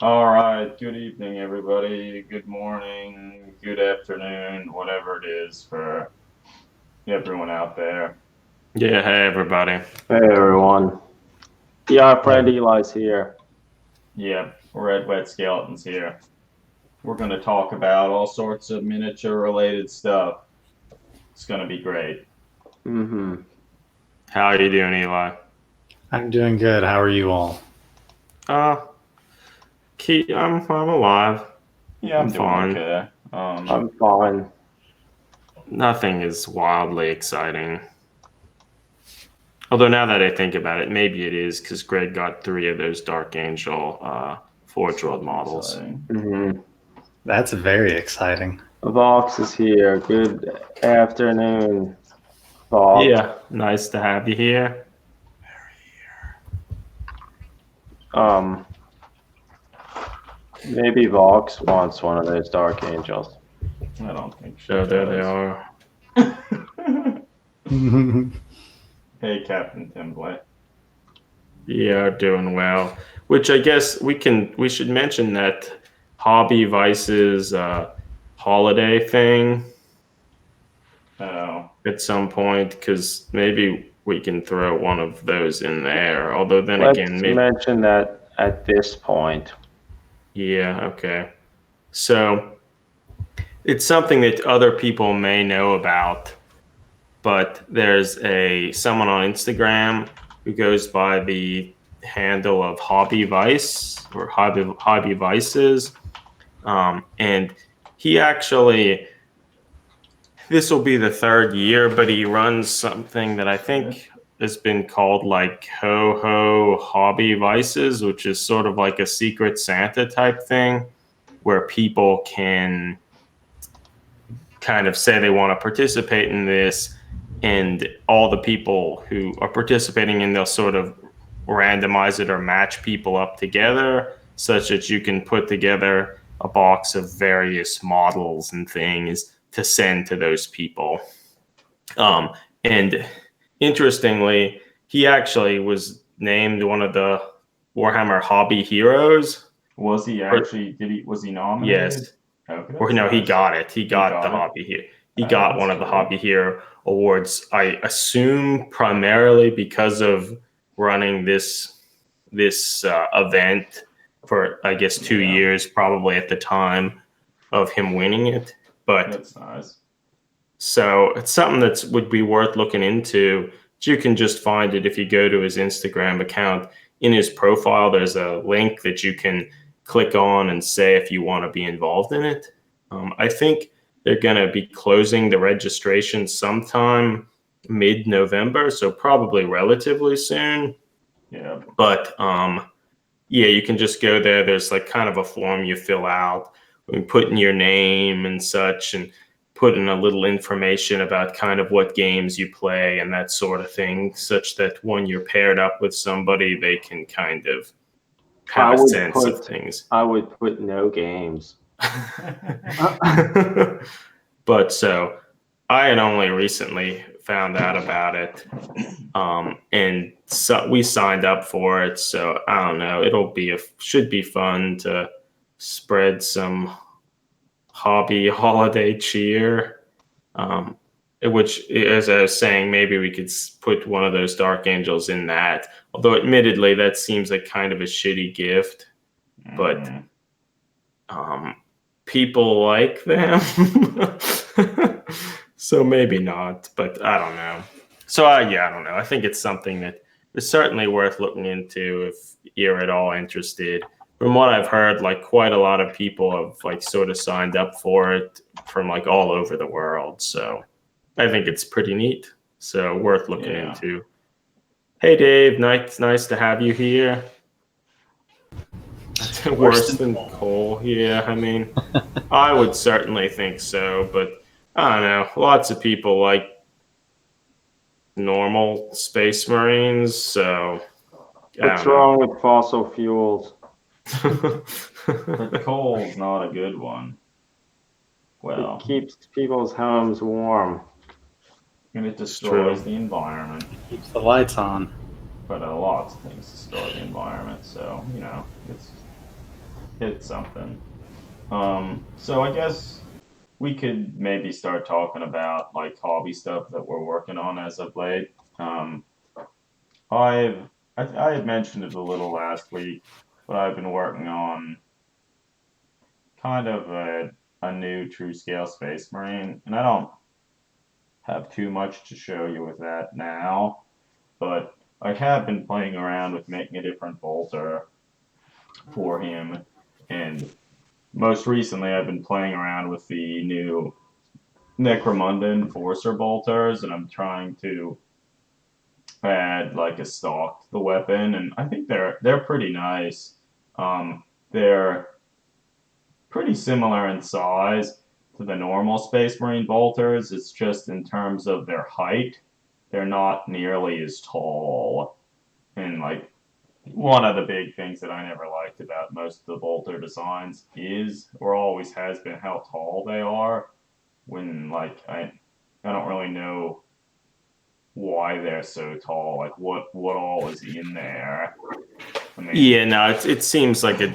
All right. Good evening, everybody. Good morning, good afternoon, whatever it is for everyone out there. Yeah, hey everybody. Hey everyone. Yeah, our friend Eli's here. Yep, Redwetskeleton's here. We're going to talk about all sorts of miniature related stuff. It's going to be great. Mm-hmm. How are you doing, Eli? I'm doing good. How are you all? I'm alive. Yeah, I'm doing fine. okay. I'm fine. Nothing is wildly exciting. Although now that I think about it, maybe it is because Greg got 3 of those Dark Angel Forge World models. Mm-hmm. That's very exciting. Vox is here. Good afternoon, Vox. Yeah, nice to have you here. Maybe Vox wants one of those Dark Angels. I don't think she So there they does. are. Hey, Captain Timbley. Yeah, doing well. Which I guess we should mention that Hobby Vice's holiday thing Oh, at some point, because maybe we can throw one of those in there. Although then Let's again, maybe mention that at this point. yeah, okay. So it's something that other people may know about, but there's someone on Instagram who goes by the handle of Hobby Vice or Hobby Vices, and he actually, this will be the 3rd year, but he runs something that I think has been called like Ho Ho Hobby Vices, which is sort of like a Secret Santa type thing where people can kind of say they want to participate in this, and all the people who are participating in, they'll sort of randomize it or match people up together such that you can put together a box of various models and things to send to those people. And interestingly, he actually was named one of the Warhammer Hobby Heroes. was he actually? Was he nominated? Yes. Okay, Or no, nice. he got it. He got the it? Hobby here. He Oh, got one that's of the cool. Hobby Hero awards. I assume primarily because of running this event for, I guess, 2 years, probably at the time of him winning it. But That's nice. so it's something that would be worth looking into. You can just find it if you go to his Instagram account. In his profile, there's a link that you can click on and say if you want to be involved in it. I think they're going to be closing the registration sometime mid-November, so probably relatively soon. Yeah. But yeah, you can just go there. There's like kind of a form you fill out, and put in your name and such, and put in a little information about kind of what games you play and that sort of thing, such that when you're paired up with somebody, they can kind of have a sense of things. I would put no games. But so I had only recently found out about it, and so we signed up for it. So I don't know. Should be fun to spread some hobby holiday cheer. Which, as I was saying, maybe we could put one of those Dark Angels in that. Although, admittedly, that seems like kind of a shitty gift, but people like them. So maybe not, but I don't know. So yeah, I don't know. I think it's something that is certainly worth looking into if you're at all interested. From what I've heard, like quite a lot of people have like sort of signed up for it from like all over the world. So I think it's pretty neat. So worth looking into. Hey Dave, nice to have you here. Worse than Cole. Yeah, I mean, I would certainly think so, but I don't know. Lots of people like normal Space Marines, so What's wrong with fossil fuels? But coal's not a good one. Well, it keeps people's homes warm. And it destroys the environment. Keeps the lights on. but lots of things destroy the environment. So it's something. So I guess we could maybe start talking about like hobby stuff that we're working on as of late. Um, I had mentioned it a little last week, but I've been working on kind of a new true scale Space Marine, and I don't have too much to show you with that now, but I have been playing around with making a different bolter for him, and most recently I've been playing around with the new Necromunda Enforcer bolters, and I'm trying to add like a stock to the weapon, and I think they're pretty nice. They're pretty similar in size to the normal Space Marine bolters. It's just in terms of their height, they're not nearly as tall. And like one of the big things that I never liked about most of the bolter designs is, or always has been, how tall they are. When like I don't really know why they're so tall. Like what all is in there? I mean, Yeah, no, it seems like a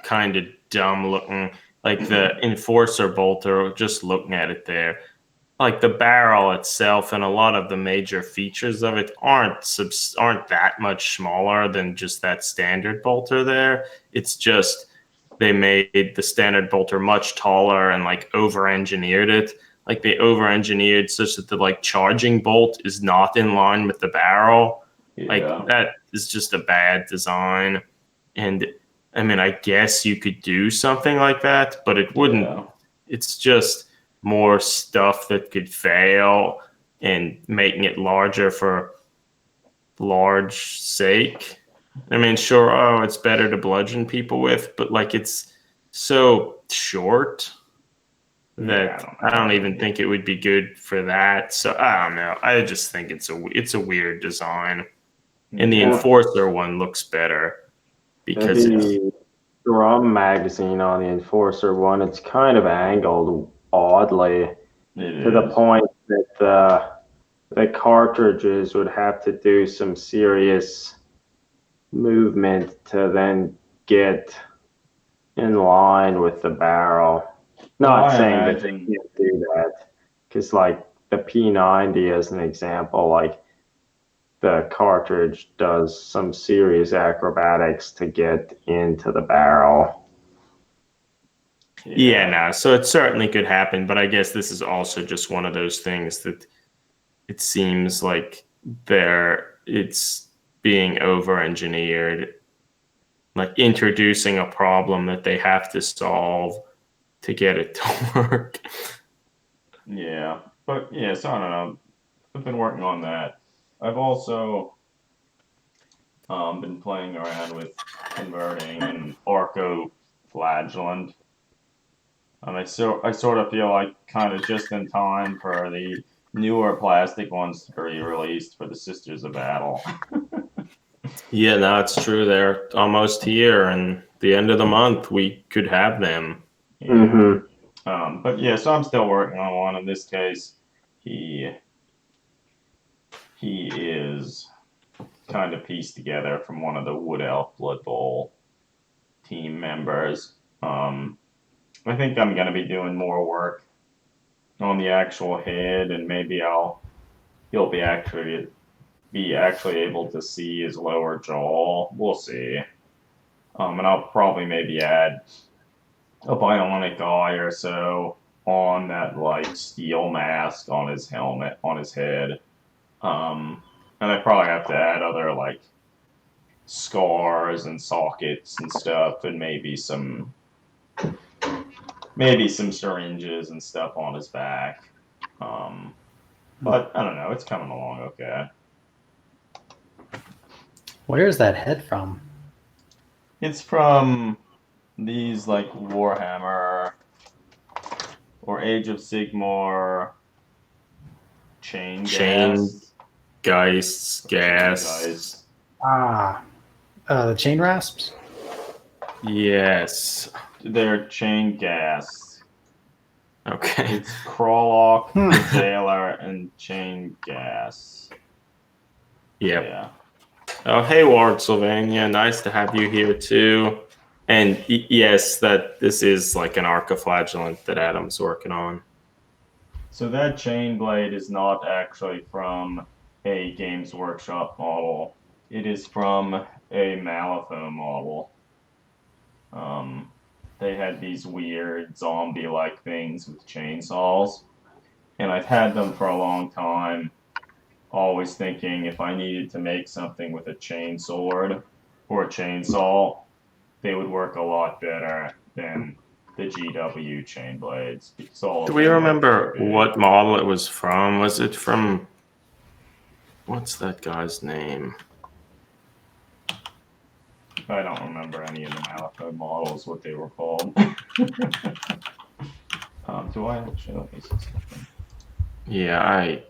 kind of dumb looking, like the Enforcer bolter. Just looking at it there, like the barrel itself and a lot of the major features of it aren't that much smaller than just that standard bolter there. It's just they made the standard bolter much taller and like over engineered it. Like they over engineered such that the like charging bolt is not in line with the barrel. Like yeah, that is just a bad design. And I mean, I guess you could do something like that, but it wouldn't. yeah, It's just more stuff that could fail and making it larger for large sake. I mean, sure, oh, it's better to bludgeon people with, but like it's so short yeah. that I don't I don't know. even think it would be good for that. So I don't know. I just think it's a weird design, and the Yeah, Enforcer one looks better because it's The drum magazine on the Enforcer one, it's kind of angled oddly it to the is. point that the cartridges would have to do some serious movement to then get in line with the barrel. Well, Not I saying that they imagine. can't do that, because like the P90 as an example, like the cartridge does some serious acrobatics to get into the barrel. yeah, Yeah, no. So it certainly could happen, but I guess this is also just one of those things that it seems like it's being over engineered, like introducing a problem that they have to solve to get it to work. yeah, but yeah. So I don't know. I've been working on that. I've also been playing around with converting an Arco flagellant. I sort of feel like kind of just in time for the newer plastic ones to be released for the Sisters of Battle. Yeah, no, it's true. They're almost here, and the end of the month we could have them. Yeah. Mm-hmm. But yeah, so I'm still working on one. In this case, he he is kind of pieced together from one of the Wood Elf Blood Bowl team members. I think I'm gonna be doing more work on the actual head, and maybe he'll be actually able to see his lower jaw. We'll see. And I'll probably maybe add a bionic eye or so on that like steel mask on his helmet on his head. And I probably have to add other like scars and sockets and stuff, and maybe some syringes and stuff on his back. But I don't know. It's coming along okay. Where is that head from? It's from these like Warhammer or Age of Sigmar chain Chain gas. Geists, gas. Guys. Ah, the chain rasps? Yes. They're chain gas. Okay. It's Crawlock, the Jailer, and chain gas. Yep. Yeah. Oh, hey, Ward Sylvania. Nice to have you here too. And yes, that this is like an archiflagellant that Adam's working on. So that chain blade is not actually from a Games Workshop model. It is from a Malifaux model. They had these weird zombie-like things with chainsaws, and I've had them for a long time, always thinking if I needed to make something with a chainsword or a chainsaw, they would work a lot better than the GW chain blades because all Do of we them are remember too big. what model it was from? Was it from what's that guy's name? I don't remember any of the Malifaux models, what they were called. Do I actually let me see something? Yeah, I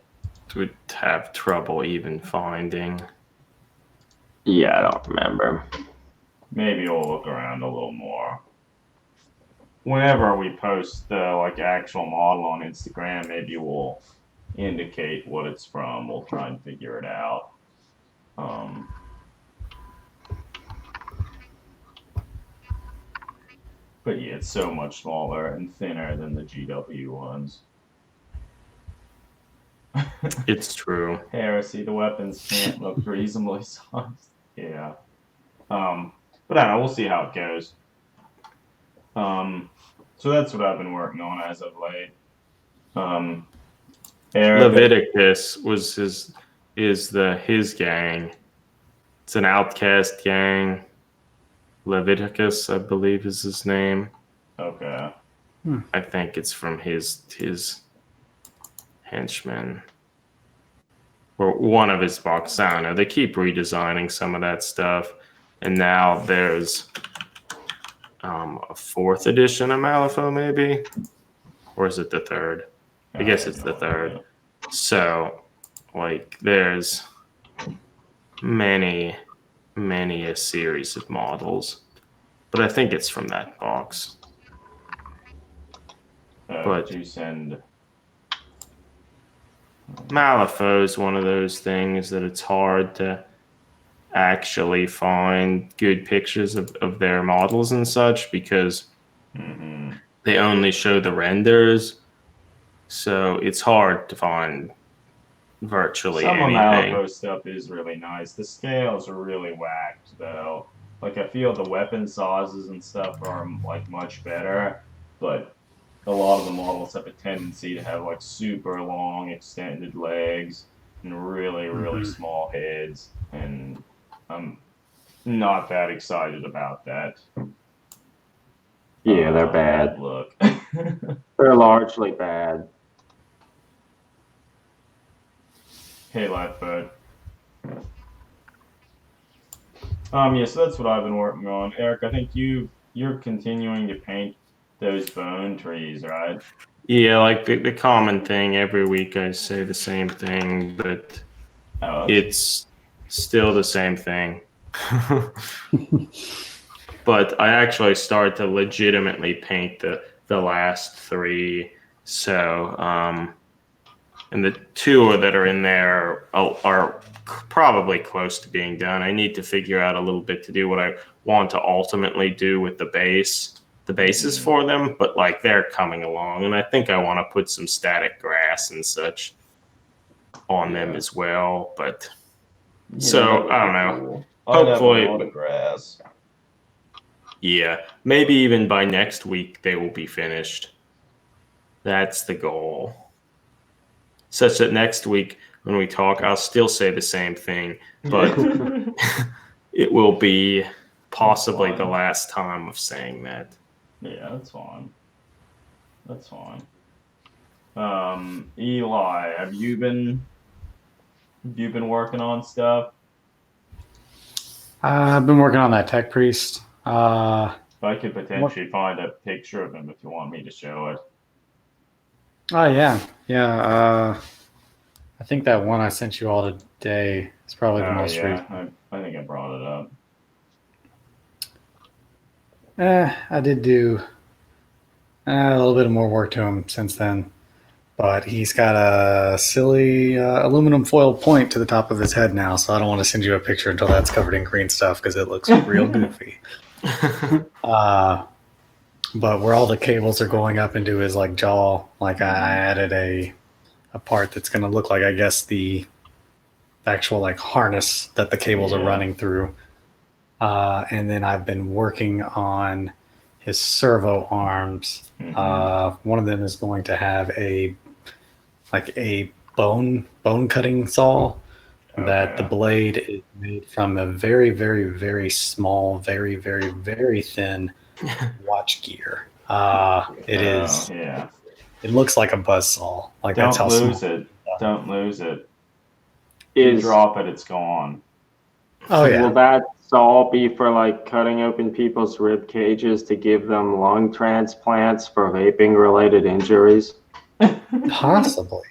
would have trouble even finding. Yeah, I don't remember. Maybe we'll look around a little more. Whenever we post the like actual model on Instagram, maybe we'll indicate what it's from. We'll try and figure it out. But yeah, it's so much smaller and thinner than the GW ones. It's true. Heresy, the weapons can't look reasonably sized. Yeah. But I don't know, we'll see how it goes. So that's what I've been working on as of late. Eric, Leviticus was his gang. It's an outcast gang. Leviticus, I believe, is his name. okay. I think it's from his henchmen. Or one of his box. I don't know. They keep redesigning some of that stuff. And now there's a fourth edition of Malifaux, maybe? Or is it the third? I guess it's the third. Idea. So, like, there's many a series of models. But I think it's from that box. But Did you send? Malifaux is one of those things that it's hard to actually find good pictures of their models and such because they only show the renders. So it's hard to find virtually Some of anything. Malifaux stuff is really nice. The scales are really whacked though. Like I feel the weapon sizes and stuff are like much better, but a lot of the models have a tendency to have like super long extended legs and really small heads, and I'm not that excited about that. Yeah, they're bad. Look. They're largely bad. Hey, Lightfoot. Yeah, so that's what I've been working on. Eric, I think you're continuing to paint those bone trees, right? Yeah, like the common thing every week I say the same thing, but it's still the same thing. But I actually started to legitimately paint the last three. So, and the two that are in there are probably close to being done. I need to figure out a little bit to do what I want to ultimately do with the bases for them, but like they're coming along, and I think I want to put some static grass and such on them as well. But so I don't know. Cool. Hopefully, I'd have a lot of grass. Yeah, maybe even by next week they will be finished. That's the goal. Such that next week when we talk, I'll still say the same thing, but it will be possibly the last time of saying that. Yeah, that's fine. That's fine. Eli, have you been working on stuff? I've been working on that Tech Priest. I could potentially find a picture of him if you want me to show it. Oh yeah. I think that one I sent you all today is probably the most recent. I think I brought it up. I did do a little bit more work to him since then, But he's got a silly aluminum foil point to the top of his head now, so I don't want to send you a picture until that's covered in green stuff because it looks real goofy. But where all the cables are going up into his like jaw, like I added a part that's going to look like, I guess, the actual like harness that the cables are running through. And then I've been working on his servo arms. One of them is going to have a bone cutting saw that the blade is made from a very, very, very small, very, very, very thin watch gear. It is. Yeah. It looks like a buzzsaw. Like Don't that's how lose small. it. Don't lose it. If you drop it, it's gone. Oh yeah. Will that saw be for like cutting open people's rib cages to give them lung transplants for vaping related injuries? Possibly.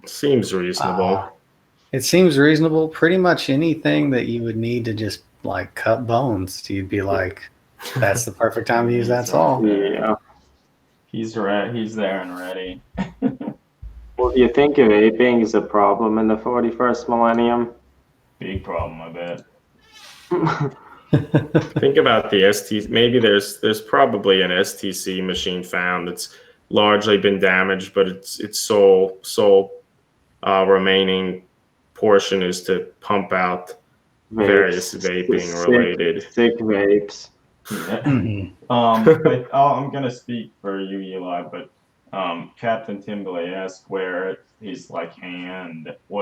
Seems reasonable. It seems reasonable. Pretty much anything that you would need to just like cut bones, you'd be like, that's the perfect time to use that saw. Yeah. He's there and ready. Well, do you think vaping is a problem in the 41st millennium? Big problem, I bet. Think about the ST. Maybe there's probably an STC machine found that's largely been damaged, but its sole remaining portion is to pump out various vaping related sick vapes. Yeah. But I'm gonna speak for you, Eli. But Captain Timberley asked where his what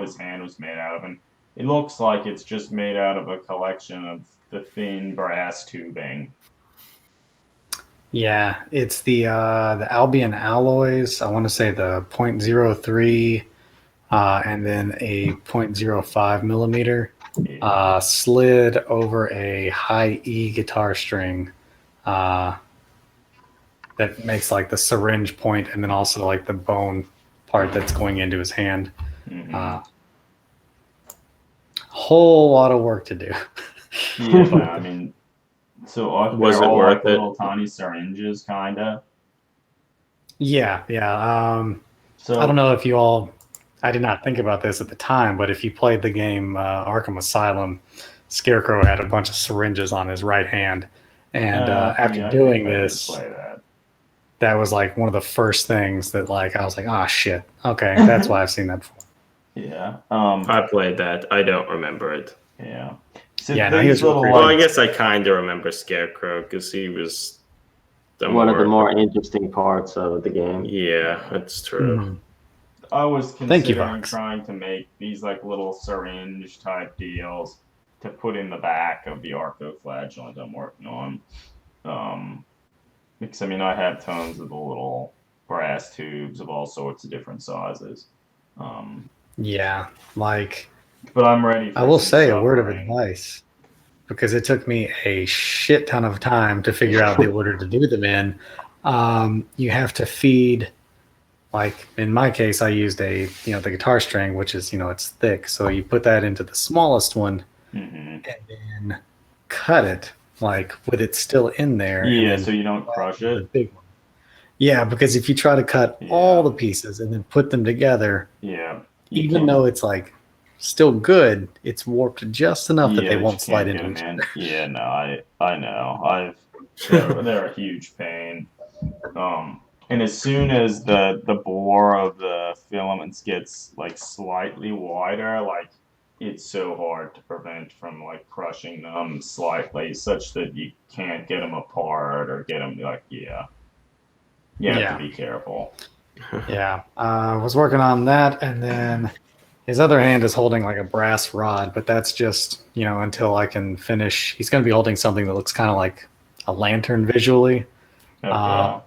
his hand was made out of, and it looks like it's just made out of a collection of the thin brass tubing. Yeah, it's the Albion alloys. I want to say the .03 and then a .05 millimeter slid over a high E guitar string that makes like the syringe point and then also like the bone part that's going into his hand. Whole lot of work to do. Yeah, I mean, so was it all worth like it? little tiny syringes, kind of. Yeah. So I don't know if you all. I did not think about this at the time, but if you played the game Arkham Asylum, Scarecrow had a bunch of syringes on his right hand, and after doing this, that was like one of the first things that like I was like, oh shit, okay, that's why I've seen that before. Yeah. I played that. I don't remember it. Yeah. So yeah, no, he was well, I guess I kind of remember Scarecrow because he was one of the more interesting parts of the game. Yeah, that's true. Mm-hmm. I was considering trying to make these like little syringe type deals to put in the back of the Arcoflagellant I'm working on. Because I mean I have tons of the little brass tubes of all sorts of different sizes. Yeah, like. But I'm ready. I will say a word of advice, because it took me a shit ton of time to figure out the order to do them in. You have to feed. Like in my case, I used the guitar string, which is, it's thick. So you put that into the smallest one and then cut it like with it still in there. Yeah, so you don't crush it. The big one. Yeah, because if you try to cut all the pieces and then put them together, even though it's like still good, it's warped just enough that they won't slide into each other. Yeah, no, I know. They're a huge pain. And as soon as the bore of the filaments gets like slightly wider, like it's so hard to prevent from like crushing them slightly, such that you can't get them apart or get them like you have to be careful. Yeah, I was working on that, and then his other hand is holding like a brass rod, but that's just until I can finish. He's going to be holding something that looks kind of like a lantern visually. Okay.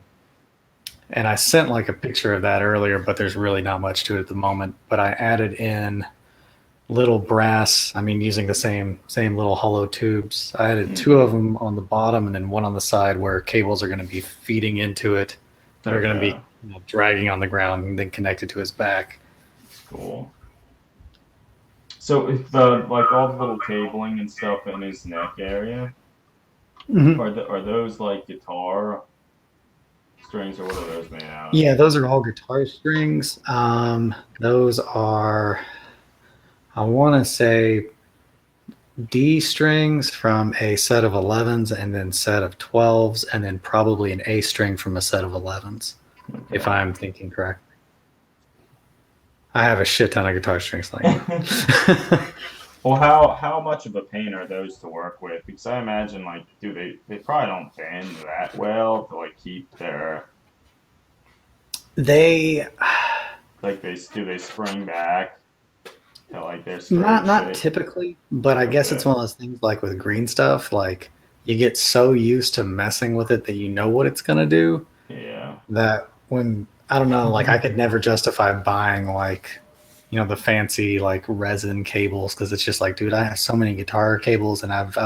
And I sent like a picture of that earlier, but there's really not much to it at the moment. But I added in little brass, using the same little hollow tubes. I added two of them on the bottom and then one on the side where cables are going to be feeding into it. That are going to be dragging on the ground and then connected to his back. Cool. So if all the little cabling and stuff in his neck area, are those like guitar strings, or what are those made out of? Yeah, those are all guitar strings. Those are, I want to say, D strings from a set of 11s and then set of 12s, and then probably an A string from a set of 11s, if Okay. I'm thinking correctly. I have a shit ton of guitar strings like that. Well, how much of a pain are those to work with? Because I imagine like, do they probably don't bend that well to like keep their They like they spring back to like their straight not shape? typically, but I guess it's Okay. one of those things like with green stuff, like you get so used to messing with it that you know what it's gonna do Yeah. that when I don't know, like I could never justify buying like the fancy like resin cables because it's just like, dude, I have so many guitar cables and I've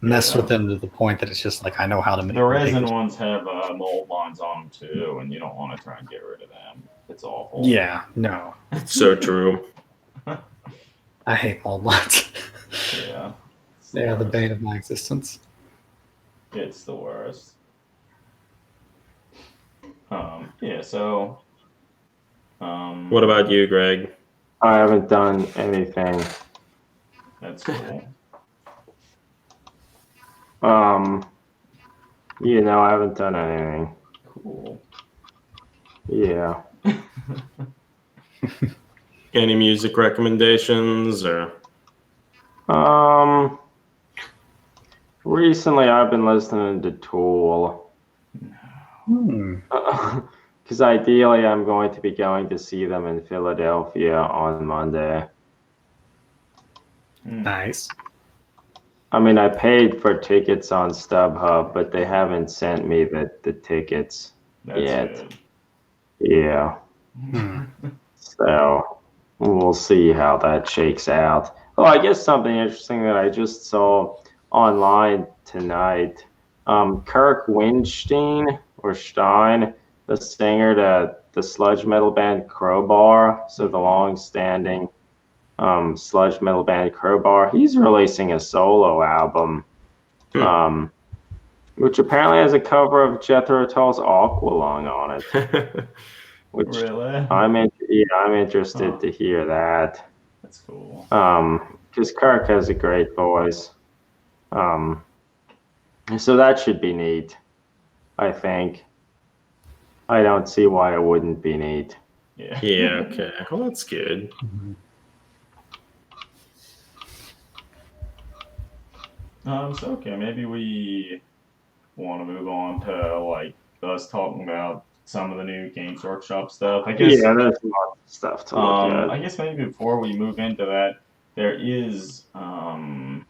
messed with Yeah. them to the point that it's just like I know how to The make resin it. ones have mold lines on them too, and you don't want to try and get rid of them. It's awful. Yeah, no, It's so true. I hate mold lights. Yeah. It's the They are the worst. bane of my existence. It's the worst. Yeah, so What about you, Greg? I haven't done anything. that's cool. I haven't done anything. Cool. Yeah. Any music recommendations or? Recently I've been listening to Tool. Because ideally I'm going to be going to see them in Philadelphia on Monday. Nice. I mean, I paid for tickets on StubHub, but they haven't sent me the tickets That's yet. good. Yeah. So we'll see how that shakes out. Oh, I guess something interesting that I just saw online tonight. Kirk Windstein or Stein, the singer to the sludge metal band Crowbar, so the long-standing sludge metal band Crowbar, he's releasing a solo album, which apparently has a cover of Jethro Tull's Aqualung on it. Which Really? I'm interested to hear that. That's cool. Because Kirk has a great voice. So that should be neat, I think. I don't see why it wouldn't be neat. Yeah. Yeah, okay. Well, that's good. So okay, maybe we want to move on to like us talking about some of the new Games Workshop stuff. I guess. Yeah, there's lots of stuff to look at. I guess maybe before we move into that, there is an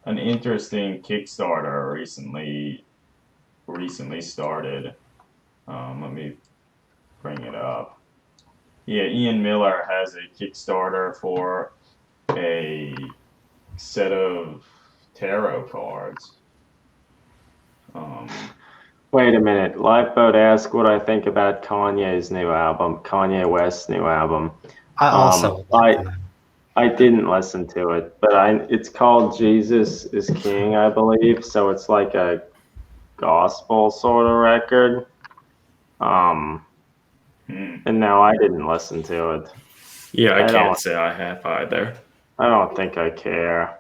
interesting Kickstarter recently started. Let me bring it up. Yeah, Ian Miller has a Kickstarter for a set of tarot cards. Wait a minute. Lifeboat asked what I think about Kanye's new album, Kanye West's new album. I also would like to know. I didn't listen to it, but it's called Jesus is King, I believe. So it's like a gospel sort of record. And no, I didn't listen to it. Yeah, I can't say I have either. I don't think I care.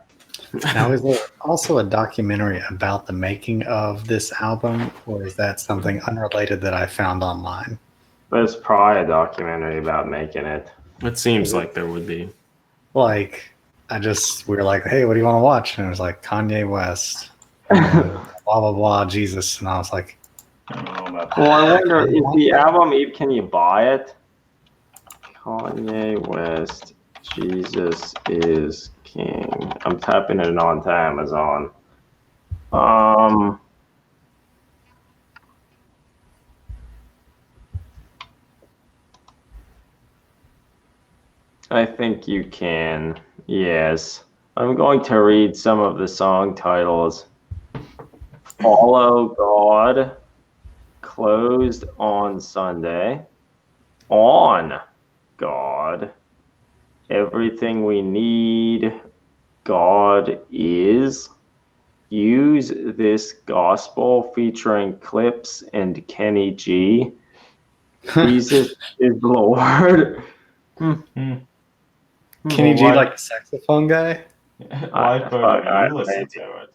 Now, is there also a documentary about the making of this album, or is that something unrelated that I found online? There's probably a documentary about making it. It seems like there would be. Like, we were like, hey, what do you want to watch? And it was like Kanye West, blah, blah, blah, Jesus. And I was like, I don't know about that. Well, I wonder, is the album, can you buy it? Kanye West, Jesus is King. I'm typing it onto Amazon. I think you can, yes. I'm going to read some of the song titles. Follow God, Closed on Sunday, On God, Everything We Need, God Is, use this gospel featuring Clips and Kenny G. Jesus is Lord. Kenny Well, G, like the saxophone guy? Lifeboat, have you listened to it?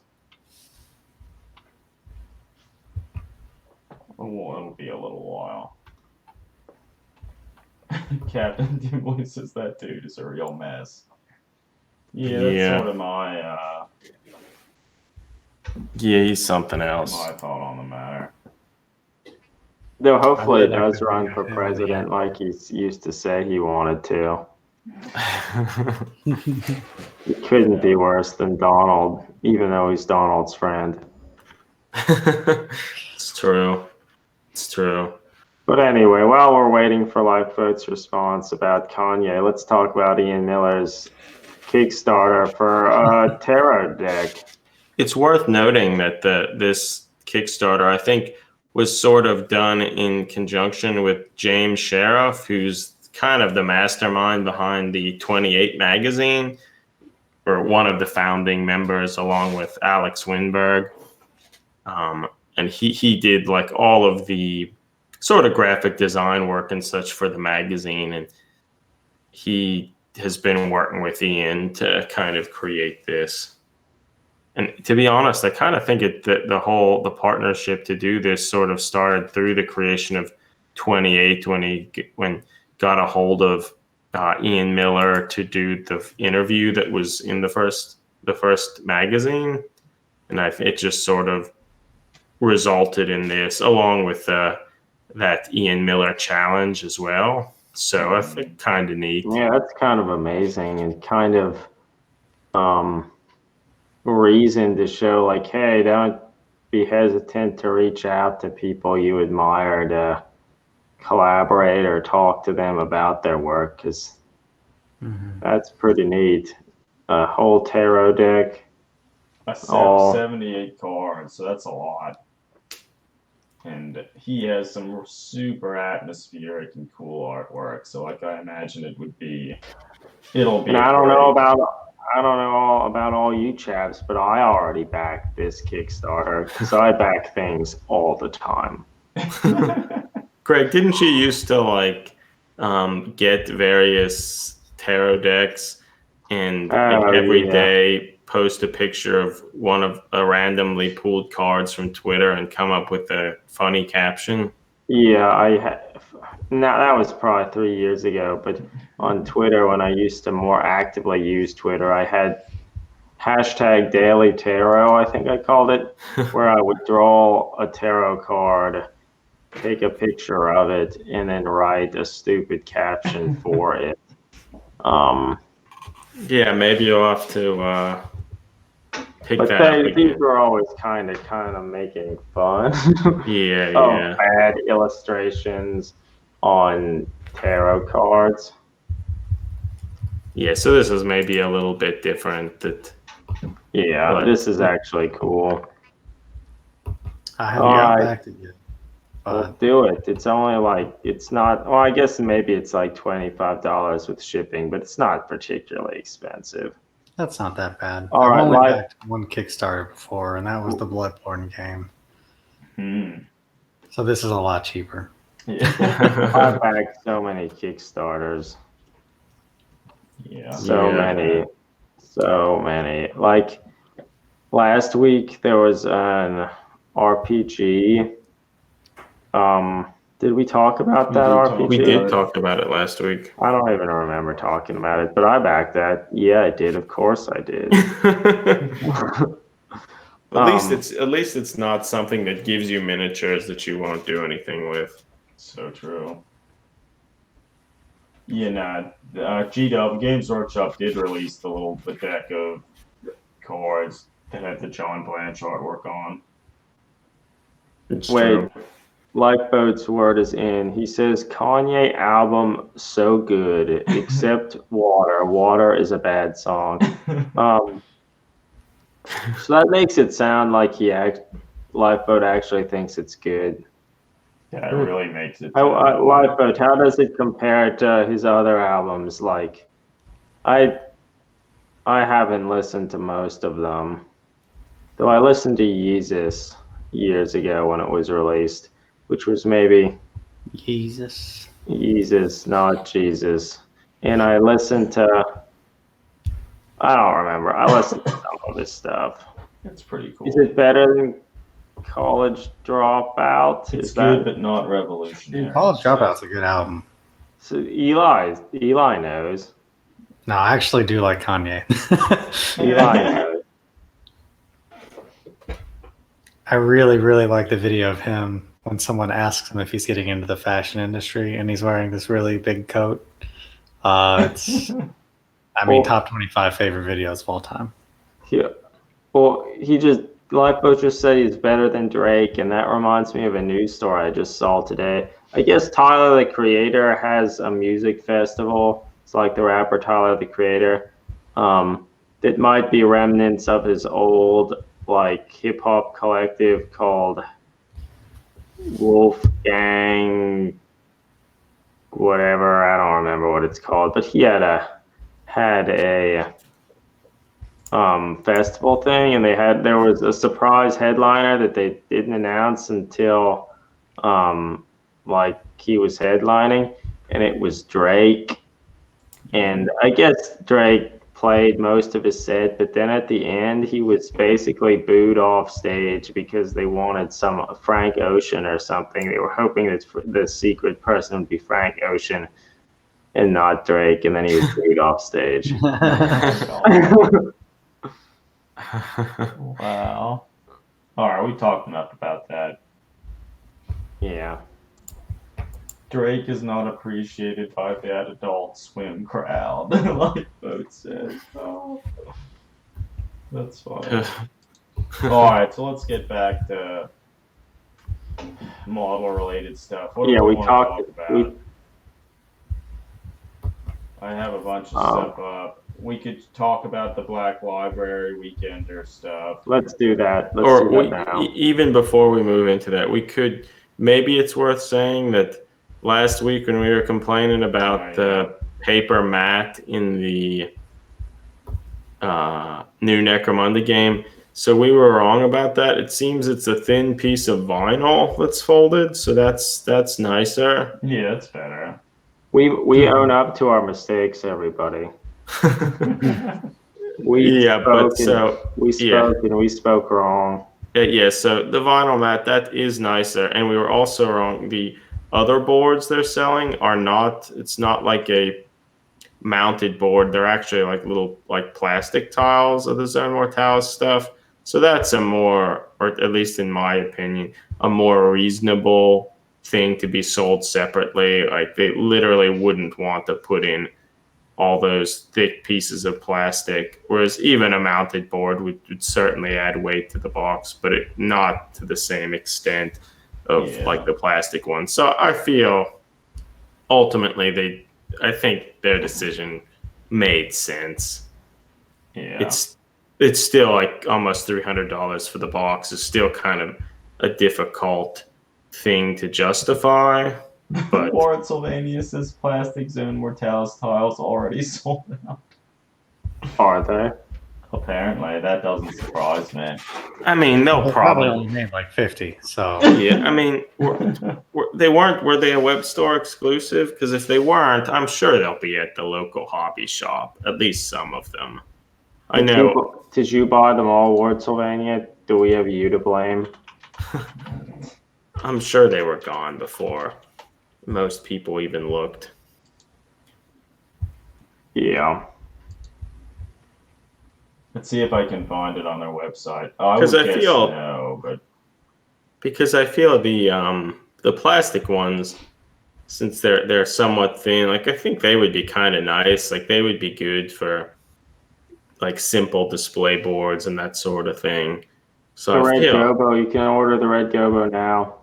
Oh, it'll be a little while. Captain Dimbley says that dude is a real mess. Yeah, that's Yeah. sort of my Yeah, he's something else. my thought on the matter. Though hopefully really he like does the run video for of him, president like he used to say he wanted to. It couldn't be worse than Donald, even though he's Donald's friend. It's true. It's true. But anyway, while we're waiting for Lifeboat's response about Kanye, let's talk about Ian Miller's Kickstarter for a tarot deck. It's worth noting that this Kickstarter, I think, was sort of done in conjunction with James Sheriff, who's kind of the mastermind behind the 28 magazine, or one of the founding members, along with Alex Winberg. And he did like all of the sort of graphic design work and such for the magazine, and he has been working with Ian to kind of create this. And to be honest, I kind of think the partnership to do this sort of started through the creation of 28 when got a hold of Ian Miller to do the interview that was in the first magazine, and it just sort of resulted in this, along with that Ian Miller challenge as well. So I think kind of neat. Yeah, that's kind of amazing and kind of reason to show like, hey, don't be hesitant to reach out to people you admire to collaborate or talk to them about their work, because that's pretty neat. A whole tarot deck. I set 78 cards, so that's a lot. And he has some super atmospheric and cool artwork. So, like I imagine it'll be. And I don't know about all you chaps, but I already backed this Kickstarter because I back things all the time. Greg, didn't you used to like get various tarot decks and every day post a picture of one of a randomly pulled cards from Twitter and come up with a funny caption? Yeah, now that was probably 3 years ago, but on Twitter, when I used to more actively use Twitter, I had hashtag Daily Tarot, I think I called it, where I would draw a tarot card, take a picture of it, and then write a stupid caption for it. Yeah, maybe you'll have to pick that up again. These were always kind of making fun. Yeah. Bad illustrations on tarot cards. Yeah, so this is maybe a little bit different. This is actually cool. I haven't got back to you. Well, do it. It's only like, it's not, well, I guess maybe it's like $25 with shipping, but it's not particularly expensive. That's not that bad. All I've right, only backed one Kickstarter before, and that was the Bloodborne game. So this is a lot cheaper. I've backed so many Kickstarters. Yeah. So many. Like last week, there was an RPG. Did we talk about that RPG? We did talk about it last week. I don't even remember talking about it, but I backed that. Yeah, I did. Of course I did. At least it's not something that gives you miniatures that you won't do anything with. So true. GW Games Workshop did release the deck of cards that had the John Blanche artwork on. Wait, Lifeboat's word is in. He says Kanye album so good, except Water. Water is a bad song. So that makes it sound like Lifeboat actually thinks it's good. Yeah, it really makes it. Lifeboat, how does it compare to his other albums? Like, I haven't listened to most of them. Though I listened to Yeezus years ago when it was released, which was maybe Jesus. Yeezus, not Jesus. And I listened to, I don't remember. I listened to some of his stuff. It's pretty cool. Is it better than College Dropout? It's Is good, that but not revolutionary. Dude, College Dropout's a good album. so? Eli knows. No, I actually do like Kanye. Eli knows. I really, really like the video of him when someone asks him if he's getting into the fashion industry and he's wearing this really big coat. It's, I mean, Well- top 25 favorite videos of all time. Yeah. Well, Lifeboat just said he's better than Drake, and that reminds me of a news story I just saw today. I guess Tyler, the Creator, has a music festival. It's like the rapper Tyler, the Creator. That might be remnants of his old like hip hop collective called Wolfgang, whatever. I don't remember what it's called, but he had a festival thing, and there was a surprise headliner that they didn't announce until like he was headlining, and it was Drake. And I guess Drake played most of his set, but then at the end he was basically booed off stage because they wanted some Frank Ocean or something. They were hoping that the secret person would be Frank Ocean and not Drake, and then he was booed off stage. Wow. All right, we talked enough about that. Yeah. Drake is not appreciated by that Adult Swim crowd, like Boat says. Oh, that's funny. All right, so let's get back to model-related stuff. What do Yeah, we we want talked. to talk about? I have a bunch of stuff up. We could talk about the Black Library Weekender stuff. Let's do that. Now. Even before we move into that, we could, maybe it's worth saying that last week when we were complaining about the paper mat in the new Necromunda game, so we were wrong about that. It seems it's a thin piece of vinyl that's folded, so that's nicer. Yeah, that's better. We own up to our mistakes, everybody. We spoke and we spoke wrong. Yeah, so the vinyl mat, that is nicer, and we were also wrong. The other boards they're selling are not, it's not like a mounted board. They're actually like little like plastic tiles of the Zone Mortalis stuff. So that's a more, or at least in my opinion, a more reasonable thing to be sold separately. Like they literally wouldn't want to put in all those thick pieces of plastic, whereas even a mounted board would certainly add weight to the box, but not to the same extent of like the plastic one. So I feel ultimately I think their decision made sense. Yeah. It's still like almost $300 for the box. Is still kind of a difficult thing to justify. But Lord Sylvanius' plastic Zone Mortalis tiles already sold out. Are they? Apparently, that doesn't surprise me. I mean, they'll Probably only made like 50. So yeah, I mean, were they a web store exclusive? Because if they weren't, I'm sure they'll be at the local hobby shop. At least some of them. I know. Did you buy them all, Ward Sylvania? Do we have you to blame? I'm sure they were gone before most people even looked. Yeah. Let's see if I can find it on their website. Because I feel the plastic ones, since they're somewhat thin, like I think they would be kind of nice. Like they would be good for like simple display boards and that sort of thing. So the Red Gobo, you can order the Red Gobo now.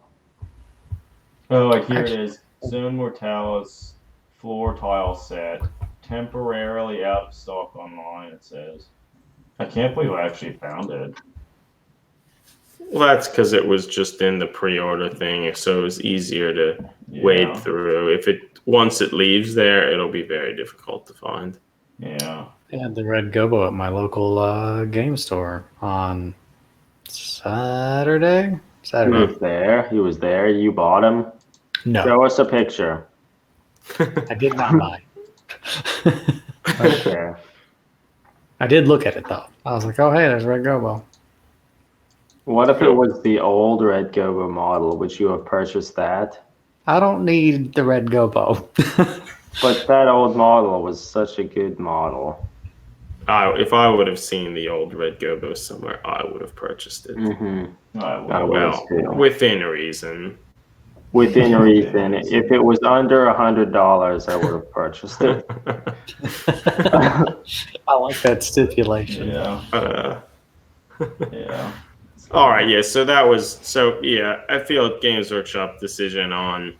Oh, like here it is. Zone Mortalis floor tile set. Temporarily out of stock online, it says. I can't believe I actually found it. Well, that's because it was just in the pre-order thing, so it was easier to wade through. Once it leaves there, it'll be very difficult to find. Yeah. They had the Red Gobo at my local game store on Saturday. He Saturday. was there. He was there. You bought him. No, Show us a picture. I did not buy. Okay. I did look at it though. I was like, oh hey, there's Red Gobo. What if it was the old Red Gobo model? Would you have purchased that? I don't need the Red Gobo. But that old model was such a good model. If I would have seen the old Red Gobo somewhere, I would have purchased it. Mm-hmm. I would. I would have Well, too. within reason. Within reason. If it was under $100, I would have purchased it. I like that stipulation. Yeah. Yeah. All right, yeah. I feel Games Workshop decision on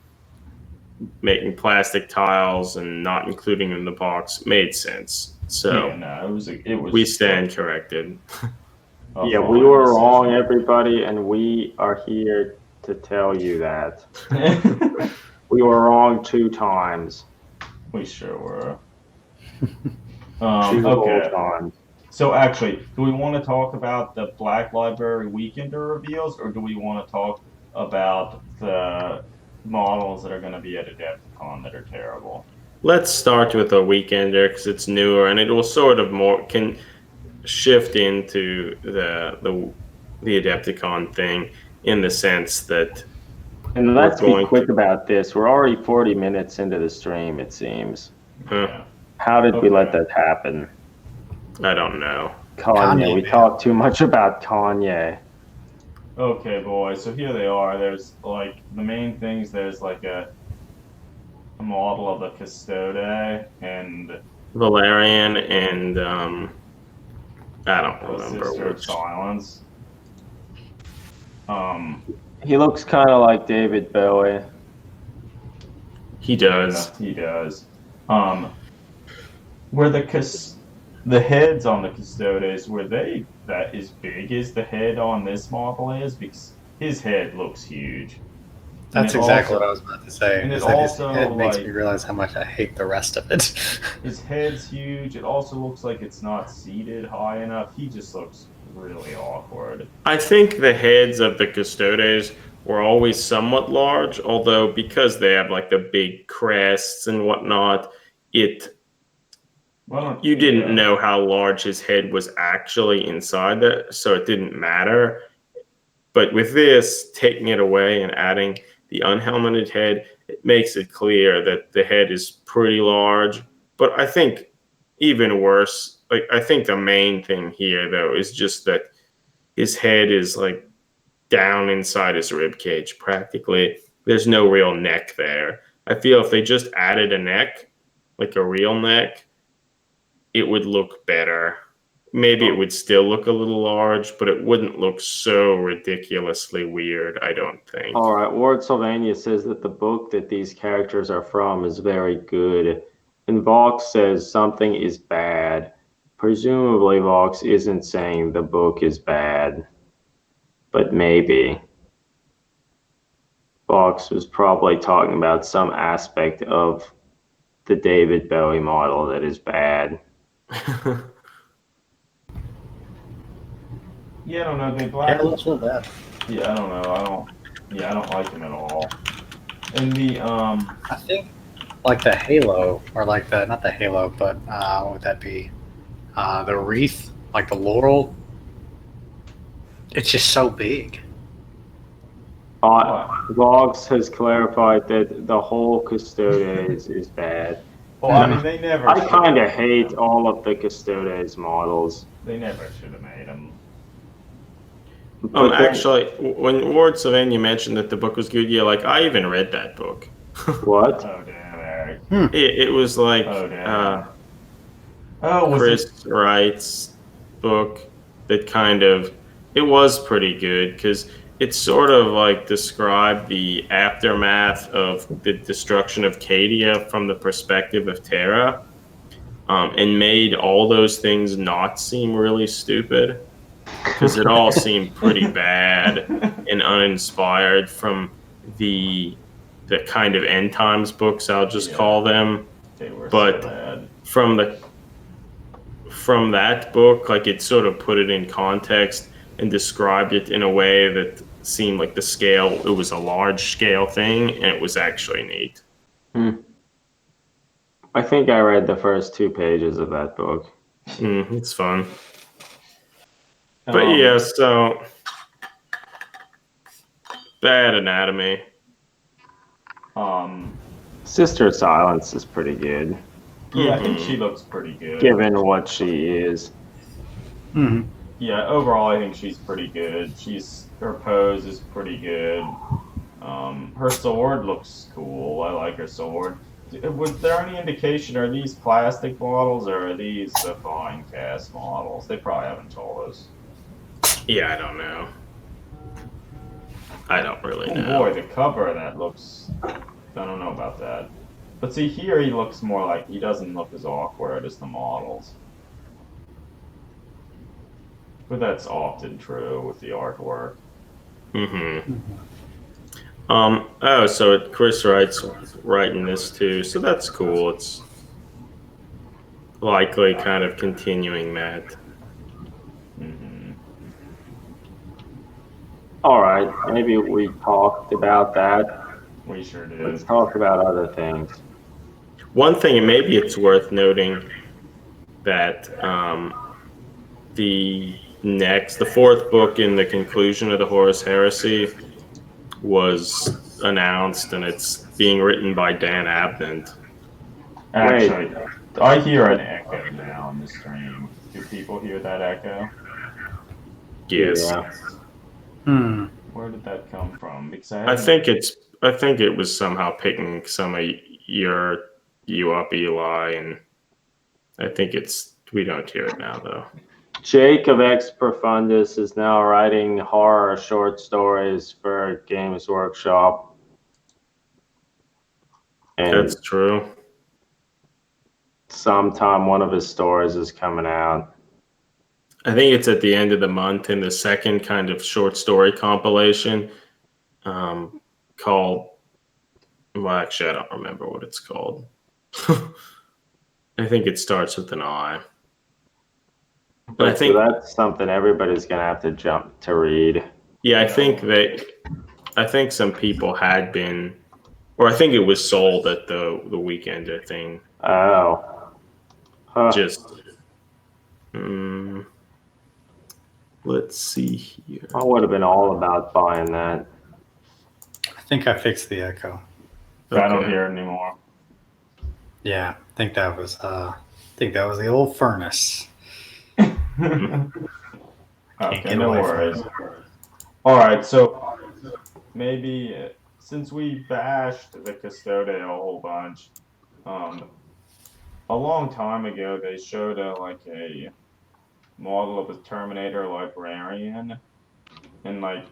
making plastic tiles and not including them in the box made sense. So Yeah, no, it was. we stand corrected. Yeah, we were wrong, everybody, and we are here to tell you that. We were wrong 2 times. We sure were. 2 Okay. whole times. So actually, do we want to talk about the Black Library Weekender reveals, or do we want to talk about the models that are going to be at Adepticon that are terrible? Let's start with a Weekender because it's newer and it will sort of can shift into the Adepticon thing in the sense that. And let's be quick about this. We're already 40 minutes into the stream, it seems. Yeah. How did we let that happen? I don't know. Kanye. We talked too much about Kanye. Okay, boys. So here they are. There's like the main things. There's like a model of the Custode and Valerian and I don't the remember Sister of which. Silence. He looks kind of like David Bowie. He does. Yeah, he does. Were the heads on the Custodes, were they that as big as the head on this model is? Because his head looks huge. That's exactly what I was about to say. And it is that also, his head makes like- me realize how much I hate the rest of it. His head's huge. It also looks like it's not seated high enough. He just looks really awkward. I think the heads of the Custodes were always somewhat large, although because they have like the big crests and whatnot, you didn't know how large his head was actually inside that, so it didn't matter. But with this, taking it away and adding the unhelmeted head, it makes it clear that the head is pretty large. But I think even worse, like I think the main thing here though is just that his head is like down inside his rib cage practically. There's no real neck there. I feel if they just added a neck, like a real neck, it would look better. Maybe it would still look a little large, but it wouldn't look so ridiculously weird, I don't think. All right, Ward Sylvania says that the book that these characters are from is very good. And Vox says something is bad. Presumably, Vox isn't saying the book is bad, but maybe. Vox was probably talking about some aspect of the David Bowie model that is bad. Yeah, I don't know. They Yeah, black. it looks real bad. Yeah, I don't know. I don't like him at all. And the I think like the halo, or like the not the halo, but what would that be? The wreath, like the laurel. It's just so big. Vox has clarified that the whole Custodes is bad. well, I mean, they never. I kind of hate all of the Custodes models. They never should have made him. But then- Actually, when Ward Sylvania mentioned that the book was good, yeah, like I even read that book. What? Oh damn, Eric. It was like Oh damn. Was Chris Wright's book that kind of, it was pretty good because it sort of like described the aftermath of the destruction of Cadia from the perspective of Terra, and made all those things not seem really stupid because it all seemed pretty bad and uninspired from the kind of end times books, I'll just call them. They were But so bad. from that book, like it sort of put it in context and described it in a way that seemed like it was a large scale thing, and it was actually neat. I think I read the first 2 pages of that book. It's fun. But yeah, so bad anatomy. Sister Silence is pretty good. Yeah, I think she looks pretty good. Given what she is. Mm-hmm. Yeah, overall, I think she's pretty good. Her pose is pretty good. Her sword looks cool. I like her sword. Was there any indication? Are these plastic models or are these the fine cast models? They probably haven't told us. Yeah, I don't know. I don't really know. Oh boy, the cover of that looks. I don't know about that. But see, here he looks more like he doesn't look as awkward as the models. But that's often true with the artwork. So Chris Wright's writing this too, so that's cool. It's likely kind of continuing that. All right, maybe we talked about that. We sure did. Let's talk about other things. One thing, and maybe it's worth noting that the fourth book in the conclusion of the Horus Heresy was announced, and it's being written by Dan Abnett. Actually, I hear an echo now on the stream. Do people hear that echo? Yes. Yeah. Where did that come from? Because I think it was somehow picking some of you up, Eli, and I think we don't hear it now though. Jake of Ex Profundus is now writing horror short stories for Games Workshop. And That's true. sometime one of his stories is coming out. I think it's at the end of the month in the second kind of short story compilation called. Well, actually, I don't remember what it's called. I think it starts with an I. But I think that's something everybody's going to have to jump to read. Yeah, I think some people had been, or I think it was sold at the Weekender thing. Oh. Huh. Let's see here. I would have been all about buying that. I think I fixed the echo. Okay. I don't hear it anymore. Yeah, I think that was the old furnace. Okay, no worries. All right, so maybe since we bashed the Custode a whole bunch, a long time ago they showed a model of a Terminator librarian, and I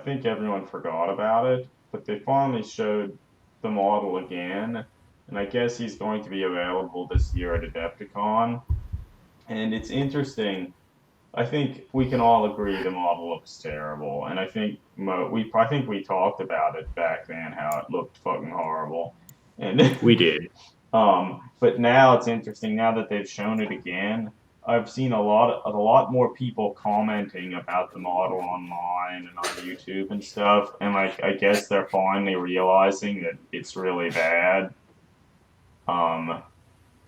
think everyone forgot about it, but they finally showed the model again, and I guess he's going to be available this year at Adepticon, and it's interesting. I think we can all agree the model looks terrible, and I think we talked about it back then how it looked fucking horrible, and we did. But now it's interesting. Now that they've shown it again, I've seen a lot more people commenting about the model online and on YouTube and stuff, and I guess they're finally realizing that it's really bad.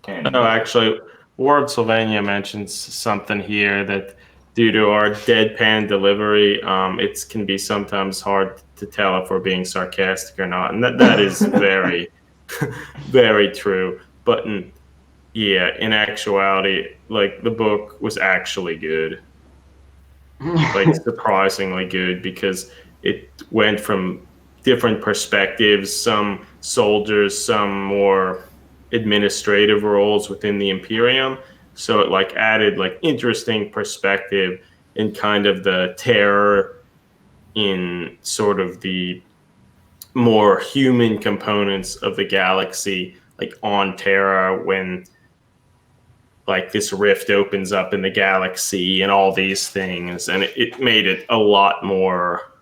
Actually, Ward Sylvania mentions something here that due to our deadpan delivery, it can be sometimes hard to tell if we're being sarcastic or not, and that is very, very true. But in actuality, the book was actually good, surprisingly good, because it went from different perspectives, some soldiers, some more administrative roles within the Imperium. So it added interesting perspective in kind of the terror in sort of the more human components of the galaxy, on Terra when this rift opens up in the galaxy and all these things, and it made it a lot more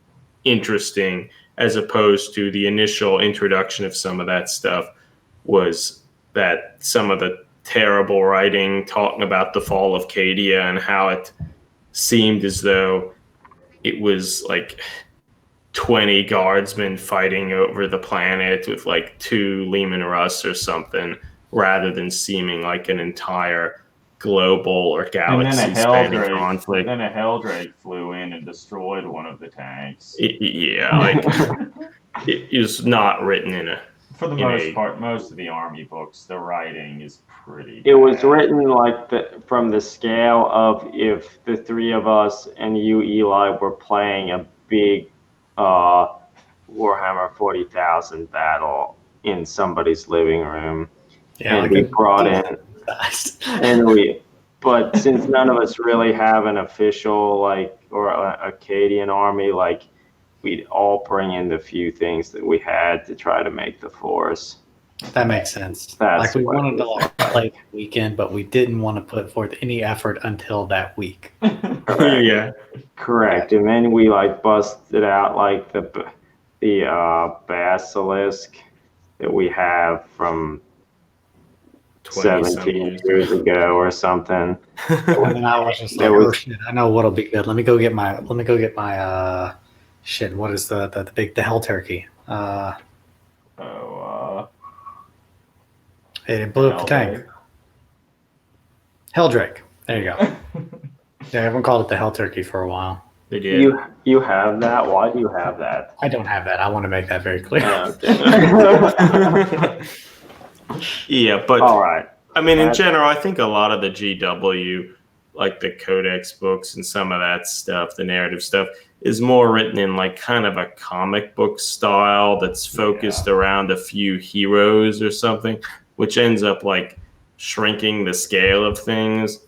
interesting, as opposed to the initial introduction of some of that stuff was that some of the terrible writing talking about the fall of Cadia and how it seemed as though it was like 20 guardsmen fighting over the planet with like 2 Lehman Russ or something, rather than seeming like an entire global or And then galaxy spanning conflict. then a Helldrake flew in and destroyed one of the tanks. Yeah, like it is not written in a. For the most part, most of the army books, the writing is pretty It was bad. written like from the scale of if the three of us and you, Eli, were playing a big Warhammer 40,000 battle in somebody's living room. Yeah, and we brought in, but since none of us really have an official or a Acadian army, we'd all bring in the few things that we had to try to make the force. That makes sense. That's we wanted to play the weekend, but we didn't want to put forth any effort until that week. Yeah, correct. And then we busted out the basilisk that we have from 17 years ago or something. And then I was just like, oh shit, I know what'll be good. Let me go get my shit. What is the hell turkey? It blew up the tank. Helldrake. There you go. Yeah, everyone called it the hell turkey for a while. They did. You have that? Why do you have that? I don't have that. I want to make that very clear. Yeah, but all right. I mean, in general, I think a lot of the GW, like the Codex books and some of that stuff, the narrative stuff, is more written in kind of a comic book style that's focused around a few heroes or something, which ends up shrinking the scale of things.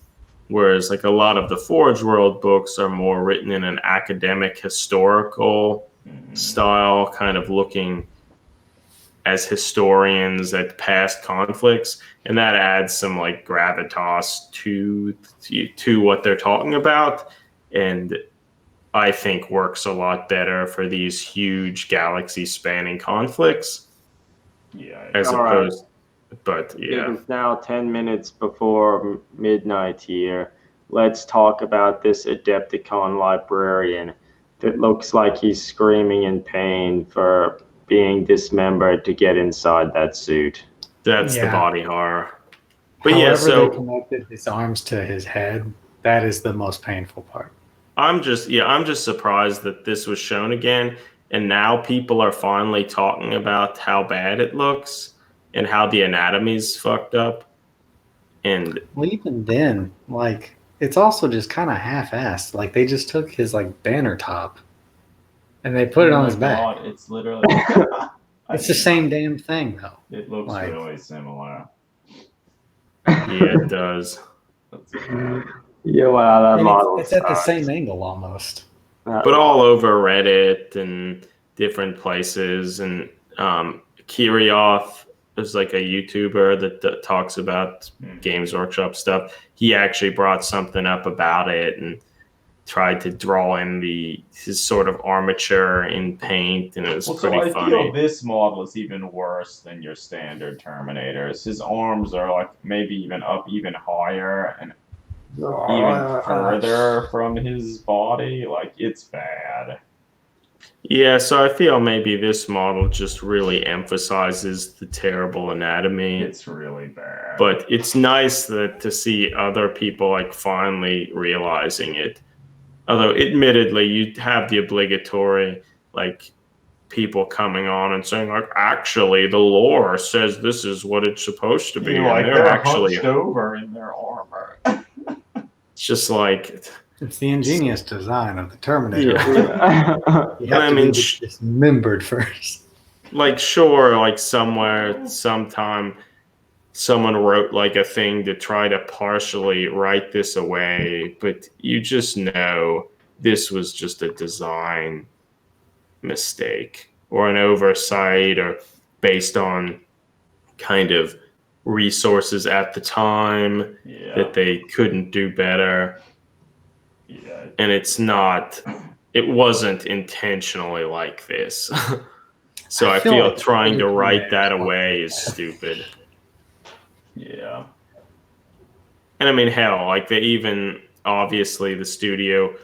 Whereas a lot of the Forge World books are more written in an academic historical style, kind of looking as historians at past conflicts, and that adds some gravitas to what they're talking about, and I think works a lot better for these huge galaxy spanning conflicts. Yeah. As opposed, but yeah. It is now 10 minutes before midnight here. Let's talk about this Adepticon librarian that looks like he's screaming in pain for being dismembered to get inside that suit. That's the body horror. But however they connected his arms to his head, that is the most painful part. I'm just surprised that this was shown again, and now people are finally talking about how bad it looks and how the anatomy's fucked up. And even then, it's also just kind of half-assed. They just took his banner top and they put it on his back. It's literally it's the same damn thing, though. It looks really similar. Yeah, it does. Yeah, wow, that model. It's at the same angle almost. But all over Reddit and different places, and Kirioth is a YouTuber that talks about Games Workshop stuff. He actually brought something up about it and tried to draw in his sort of armature in paint, and it was pretty funny. I feel this model is even worse than your standard Terminators. His arms are maybe even up even higher and even further from his body. It's bad. Yeah, so I feel maybe this model just really emphasizes the terrible anatomy. It's really bad. But it's nice to see other people finally realizing it. Although, admittedly, you have the obligatory people coming on and saying actually the lore says this is what it's supposed to be. And they're actually hunched over in their armor. It's just it's the ingenious design of the Terminator. Yeah. You have to be dismembered first. Sure, somewhere, sometime, someone wrote a thing to try to partially write this away, but you just know this was just a design mistake or an oversight, or based on kind of resources at the time that they couldn't do better. Yeah. And it wasn't intentionally like this. So I feel trying to write that away is stupid. Yeah. And I mean, hell, they even, obviously the studio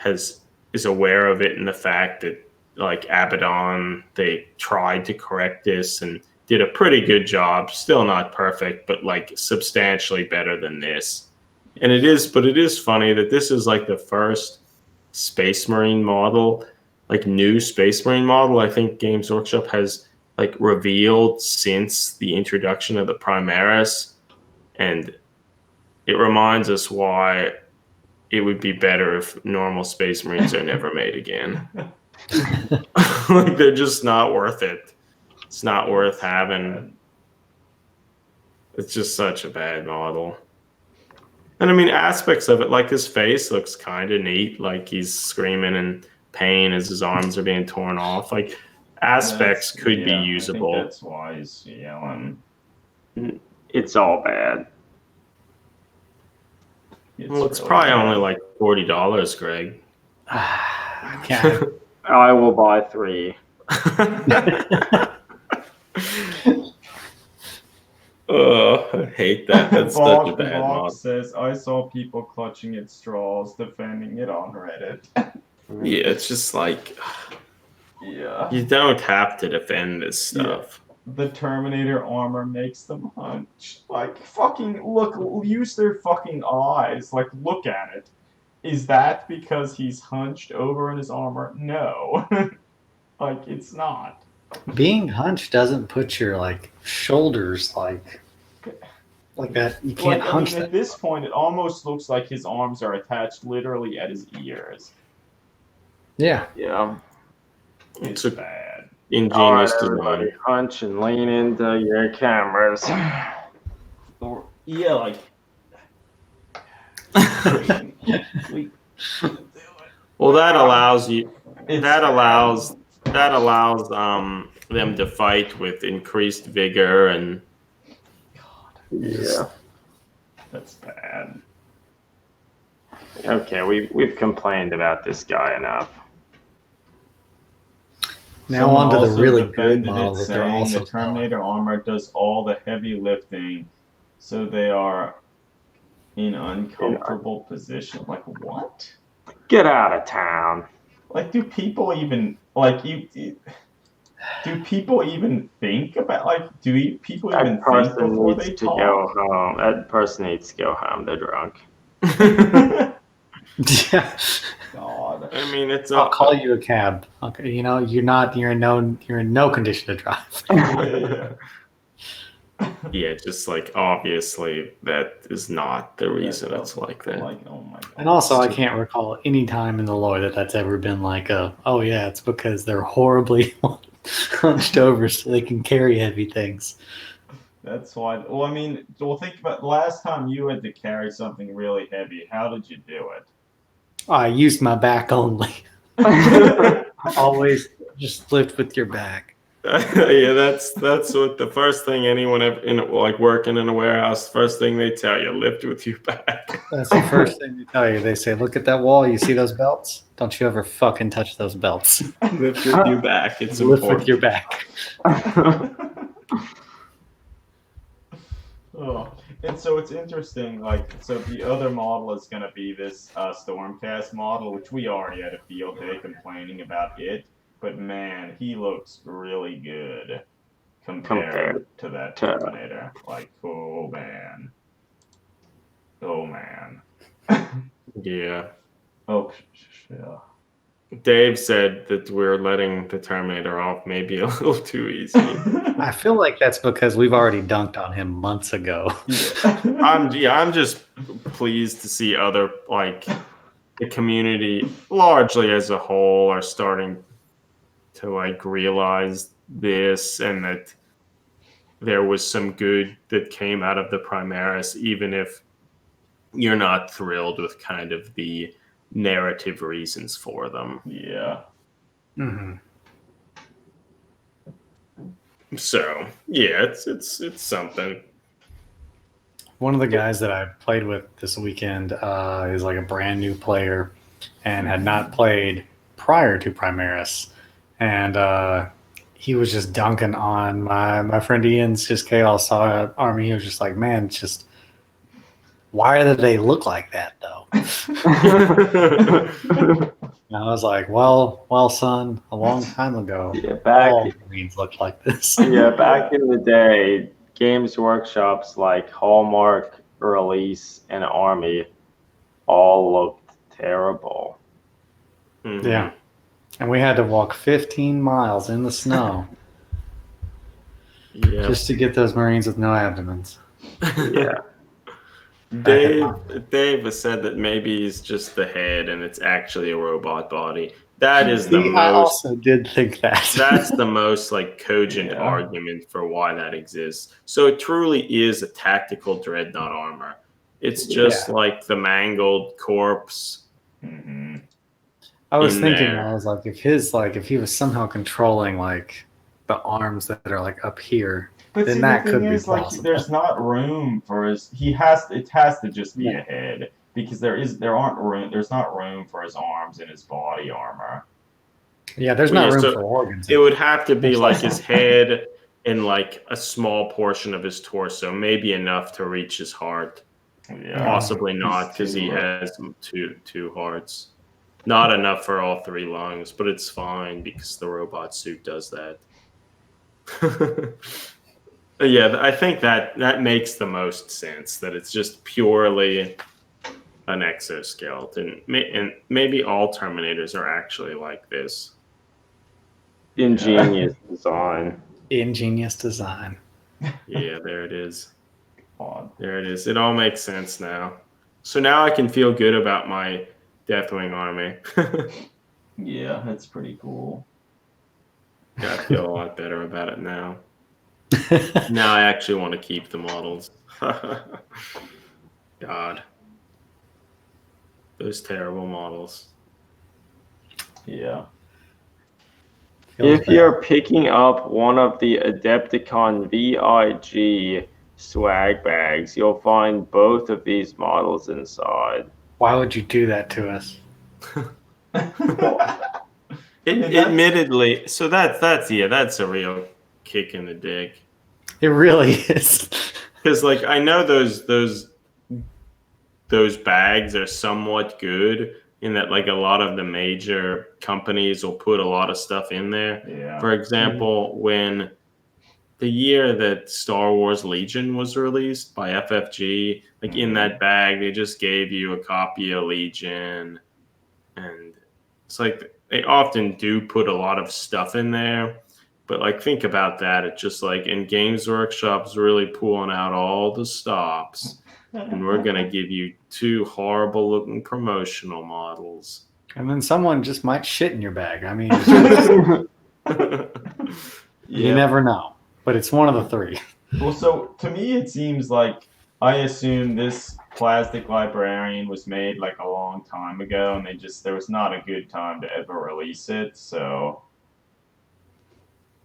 is is aware of it and the fact that like Abaddon, they tried to correct this and did a pretty good job. Still not perfect, but like substantially better than this. And it is funny that this is like the first Space Marine model, like new Space Marine model. I think Games Workshop has like revealed since the introduction of the Primaris, and it reminds us why it would be better if normal Space Marines are never made again. Like they're just not worth it. It's not worth having. It's just such a bad model. And I mean, aspects of it, like his face looks kind of neat. Like he's screaming in pain as his arms are being torn off. Like aspects could be usable. I think that's why he's yelling. It's all bad. It's really probably bad. only like $40, Greg. I can't. I will buy 3. Oh, I hate that. That's such a bad Bob mod. says, I saw people clutching at straws defending it on Reddit. Yeah, it's just like Yeah. you don't have to defend this stuff. The Terminator armor makes them hunch. Like, fucking, look, use their fucking eyes. Like, look at it. Is that because he's hunched over in his armor? No. Like, it's not. Being hunched doesn't put your like shoulders like that. You can't Like, hunch I mean, that. at this point, it almost looks like his arms are attached literally at his ears. Yeah. Yeah. It's a- bad. Ingenious All right, everybody, design. hunch and lean into your cameras. Or, yeah, like... we Well, that allows you. It's That allows them to fight with increased vigor and Yeah. That's bad. Okay, we've complained about this guy enough. Now Someone on to the also really good defended model it, that they're saying also the Terminator armor does all the heavy lifting, so they are in uncomfortable position. Like what? Get out of town. Like, do people even like you? Do people even think about people even That think person before needs they to talk? go home. That person needs to go home. They're drunk. Yeah. God. I mean, it's I'll call you a cab. Okay, you're in no condition to drive. Yeah. Yeah, just like obviously that is not the reason it's like that. Like, oh my God. And also, I can't recall any time in the lore that's ever been like, oh yeah, it's because they're horribly hunched over so they can carry heavy things. That's why. Well, I mean, think about the last time you had to carry something really heavy. How did you do it? I used my back only. Always just lift with your back. Yeah, that's what the first thing anyone working in a warehouse, first thing they tell you, lift with your back. That's the first thing they tell you. They say, look at that wall. You see those belts? Don't you ever fucking touch those belts. Lift with your back. It's Lift important. with your back. Oh. And so it's interesting, so the other model is going to be this Stormcast model, which we already had a field day complaining about it. But man, he looks really good compared to that Terminator. Like, oh man. Oh man. Yeah. Oh, yeah. Dave said that we're letting the Terminator off maybe a little too easy. I feel like that's because we've already dunked on him months ago. I'm just pleased to see other the community largely as a whole are starting to realize this, and that there was some good that came out of the Primaris, even if you're not thrilled with kind of the narrative reasons for them. Yeah. Mm-hmm. So yeah, it's something. One of the guys that I played with this weekend is like a brand new player and had not played prior to Primaris. And he was just dunking on my friend Ian's just Chaos Army. He was just like, man, it's just why do they look like that though? And I was like, well, son, a long time ago, Yeah, back all Marines looked like this. yeah, back in the day, Games Workshops like Hallmark, Release, and Army all looked terrible. Mhm. Yeah. And we had to walk 15 miles in the snow Yeah. just to get those Marines with no abdomens. Yeah. Dave has said that maybe he's just the head and it's actually a robot body. That is the See, I most also did think that. that's the most like cogent Yeah. argument for why that exists. So it truly is a tactical dreadnought armor. It's just like the mangled corpse. Mhm. I was in thinking, there. I was like, if he was somehow controlling like the arms that are like up here, But then see, that the could thing be is, like, plausible. there's not room for his. It has to just be Yeah. a head because there's not room for his arms in his body armor. Yeah, there's Well, not yeah, room so for organs. It would have to be There's like like- his head and like a small portion of his torso, maybe enough to reach his heart. Yeah, Possibly not because he has two hearts. Not enough for all three lungs, but it's fine because the robot suit does that. Yeah, I think that makes the most sense. That it's just purely an exoskeleton, and maybe all Terminators are actually like this. Ingenious design. ingenious design. Yeah, there it is. Odd. There it is. It all makes sense now. So now I can feel good about my Deathwing army. Yeah, that's pretty cool. Yeah, I feel a lot better about it now. Now I actually want to keep the models. God. Those terrible models. Yeah. Feels If bad. you're picking up one of the Adepticon VIG swag bags, you'll find both of these models inside. Why would you do that to us? Admittedly, so that's a real kick in the dick. It really is. Because like I know those bags are somewhat good in that like a lot of the major companies will put a lot of stuff in there. Yeah. For example, when the year that Star Wars Legion was released by FFG, like in that bag, they just gave you a copy of Legion. And it's like they often do put a lot of stuff in there. But like think about that. It's just like in Games Workshop's really pulling out all the stops. And we're going to give you two horrible looking promotional models. And then someone just might shit in your bag. I mean, you never know. But it's one of the three. Well, so to me, it seems like I assume this plastic librarian was made like a long time ago, and there was not a good time to ever release it. So,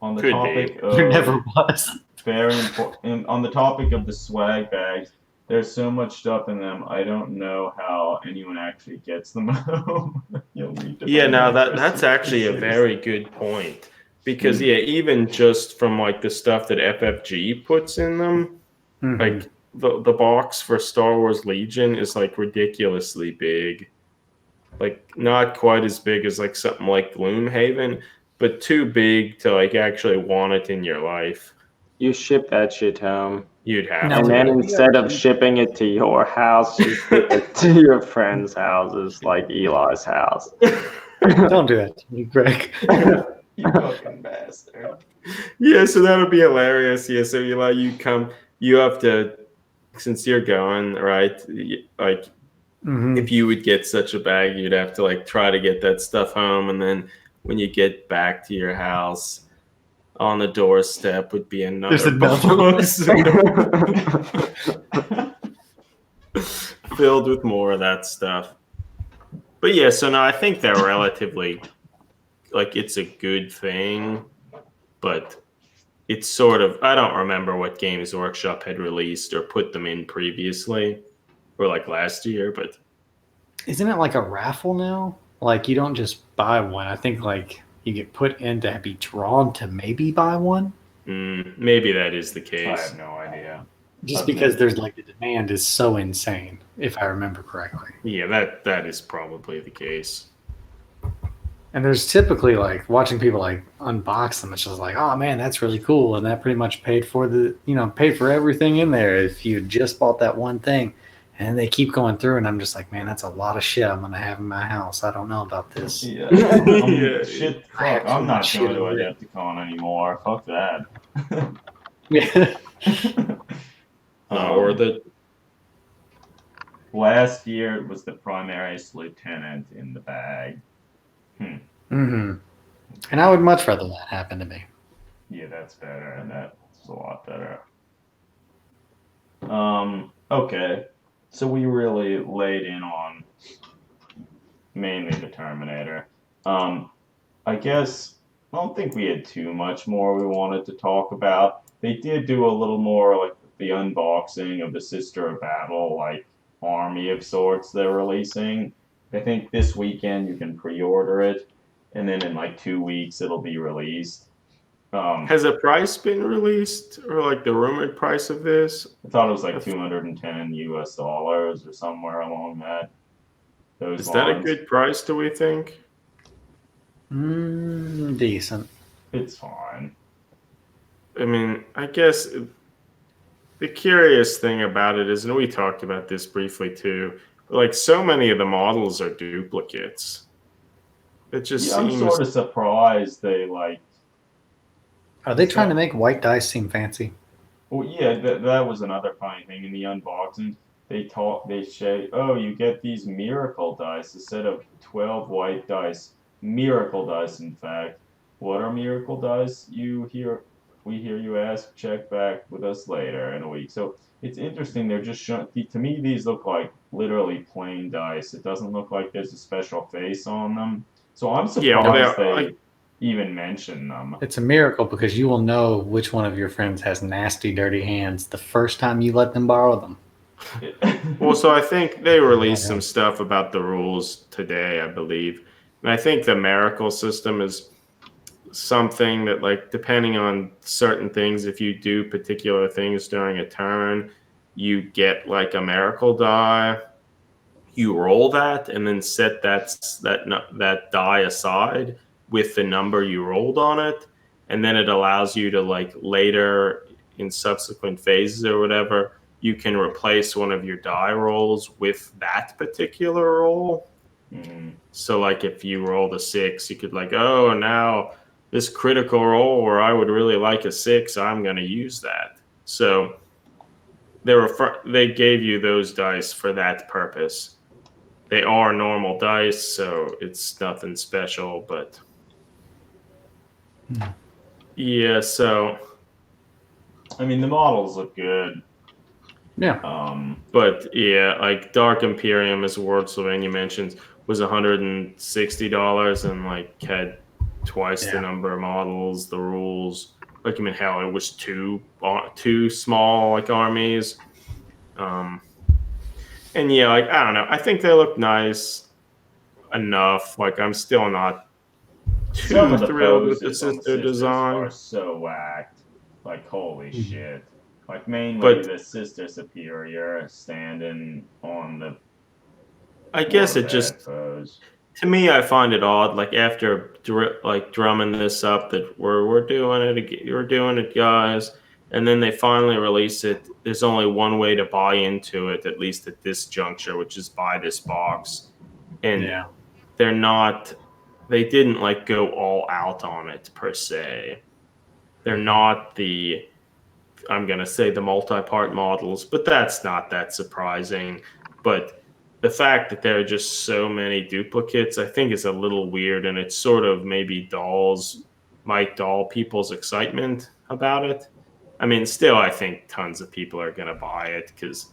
on the Could topic be. of There never was. very important, on the topic of the swag bags, there's so much stuff in them. I don't know how anyone actually gets them home. You'll need to Yeah, find no, out that's actually a very good point. Because yeah, even just from like the stuff that FFG puts in them, Mhm. like the box for Star Wars Legion is like ridiculously big. Like not quite as big as like something like Gloomhaven, but too big to like actually want it in your life. You ship that shit home. You'd have No, And to. then instead of shipping it to your house, you ship it to your friends' houses, like Eli's house. Don't do that to me, Greg. You fucking bastard. Yeah, so that would be hilarious. Yeah, so you have to, since you're going, right? Like, Mhm. if you would get such a bag, you'd have to like try to get that stuff home, and then when you get back to your house, on the doorstep would be There's another another box filled with more of that stuff. But yeah, so no, I think they're relatively like it's a good thing, but it's sort of I don't remember what Games Workshop had released or put them in previously or like last year, but Isn't it like a raffle now? Like you don't just buy one. I think like you get put in to be drawn to maybe buy one. maybe that is the I case. have no idea. Just Okay. because there's like the demand is so insane, if I remember correctly. Yeah, that is probably the case. And there's typically like watching people like unbox them. It's just like, oh man, that's really cool, and that pretty much paid for paid for everything in there if you just bought that one thing. And they keep going through, and I'm just like, man, that's a lot of shit I'm gonna have in my house. I don't know about this. Yeah. Yeah. Shit. I Fuck. have too I'm much not shit going to already. Adepticon anymore. Fuck that. Yeah. Not worth it. Last year it was the Primaris Lieutenant in the bag. Hmm. hmm And I would much rather that happen to me. Yeah, that's better, and that's a lot better. Okay. So we really laid in on mainly the Terminator. Um, I guess I don't think we had too much more we wanted to talk about. They did do a little more like the unboxing of the Sister of Battle, like army of sorts they're releasing. I think this weekend you can pre-order it, and then in like 2 weeks it'll be released. Has a price been released, or like the rumored price of this? I thought it was like 210 US dollars or somewhere along those Is that a lines. good price, do we think? Decent. It's fine. I mean, I guess the curious thing about it is, and we talked about this briefly too, like so many of the models are duplicates. It just Yeah, I'm seems, sort of surprised they like. Are they trying to So, make white dice seem fancy? well, yeah, that was another funny thing in the unboxing. They say, oh, you get these miracle dice instead of 12 white dice. Miracle dice, in fact. What are miracle dice? We hear you ask. Check back with us later in a week. So it's interesting. They're just showing. To me, these look like literally plain dice. It doesn't look like there's a special face on them. So I'm yeah, well, surprised they're like, they even mention them. It's a miracle because you will know which one of your friends has nasty, dirty hands the first time you let them borrow them. well, so I think they released Yeah. some stuff about the rules today, I believe. And I think the miracle system is something that, like, depending on certain things, if you do particular things during a turn, you get like a miracle die. You roll that and then set that die aside with the number you rolled on it, and then it allows you to, like, later in subsequent phases or whatever, you can replace one of your die rolls with that particular roll. Mm. So like if you rolled a 6, you could, like, oh, now this critical roll where I would really like a 6, I'm going to use that. So they gave you those dice for that purpose. They are normal dice, so it's nothing special, but yeah, so I mean, the models look good. Yeah. but yeah, like Dark Imperium, as Ward Sylvania mentions, was $160 and like had twice the Yeah. number of models, the rules. Like, I mean, hell, it was two small like armies. And yeah, like, I don't know. I think they look nice enough. Like, I'm still not Some too of the thrilled with the poses on the sister sisters are design. so whacked. Like, holy Mhm. shit. Like, mainly But the sister superior standing on the I guess it warhead just, pose. to me, I find it odd. Like, after like drumming this up that we're doing it, we're doing it, guys, and then they finally release it. There's only one way to buy into it, at least at this juncture, which is buy this box. And Yeah. they're not. They didn't like go all out on it per se. They're not the, I'm going to say, the multi-part models, but that's not that surprising. But the fact that there are just so many duplicates, I think, is a little weird, and it sort of maybe might dull people's excitement about it. I mean, still, I think tons of people are going to buy it because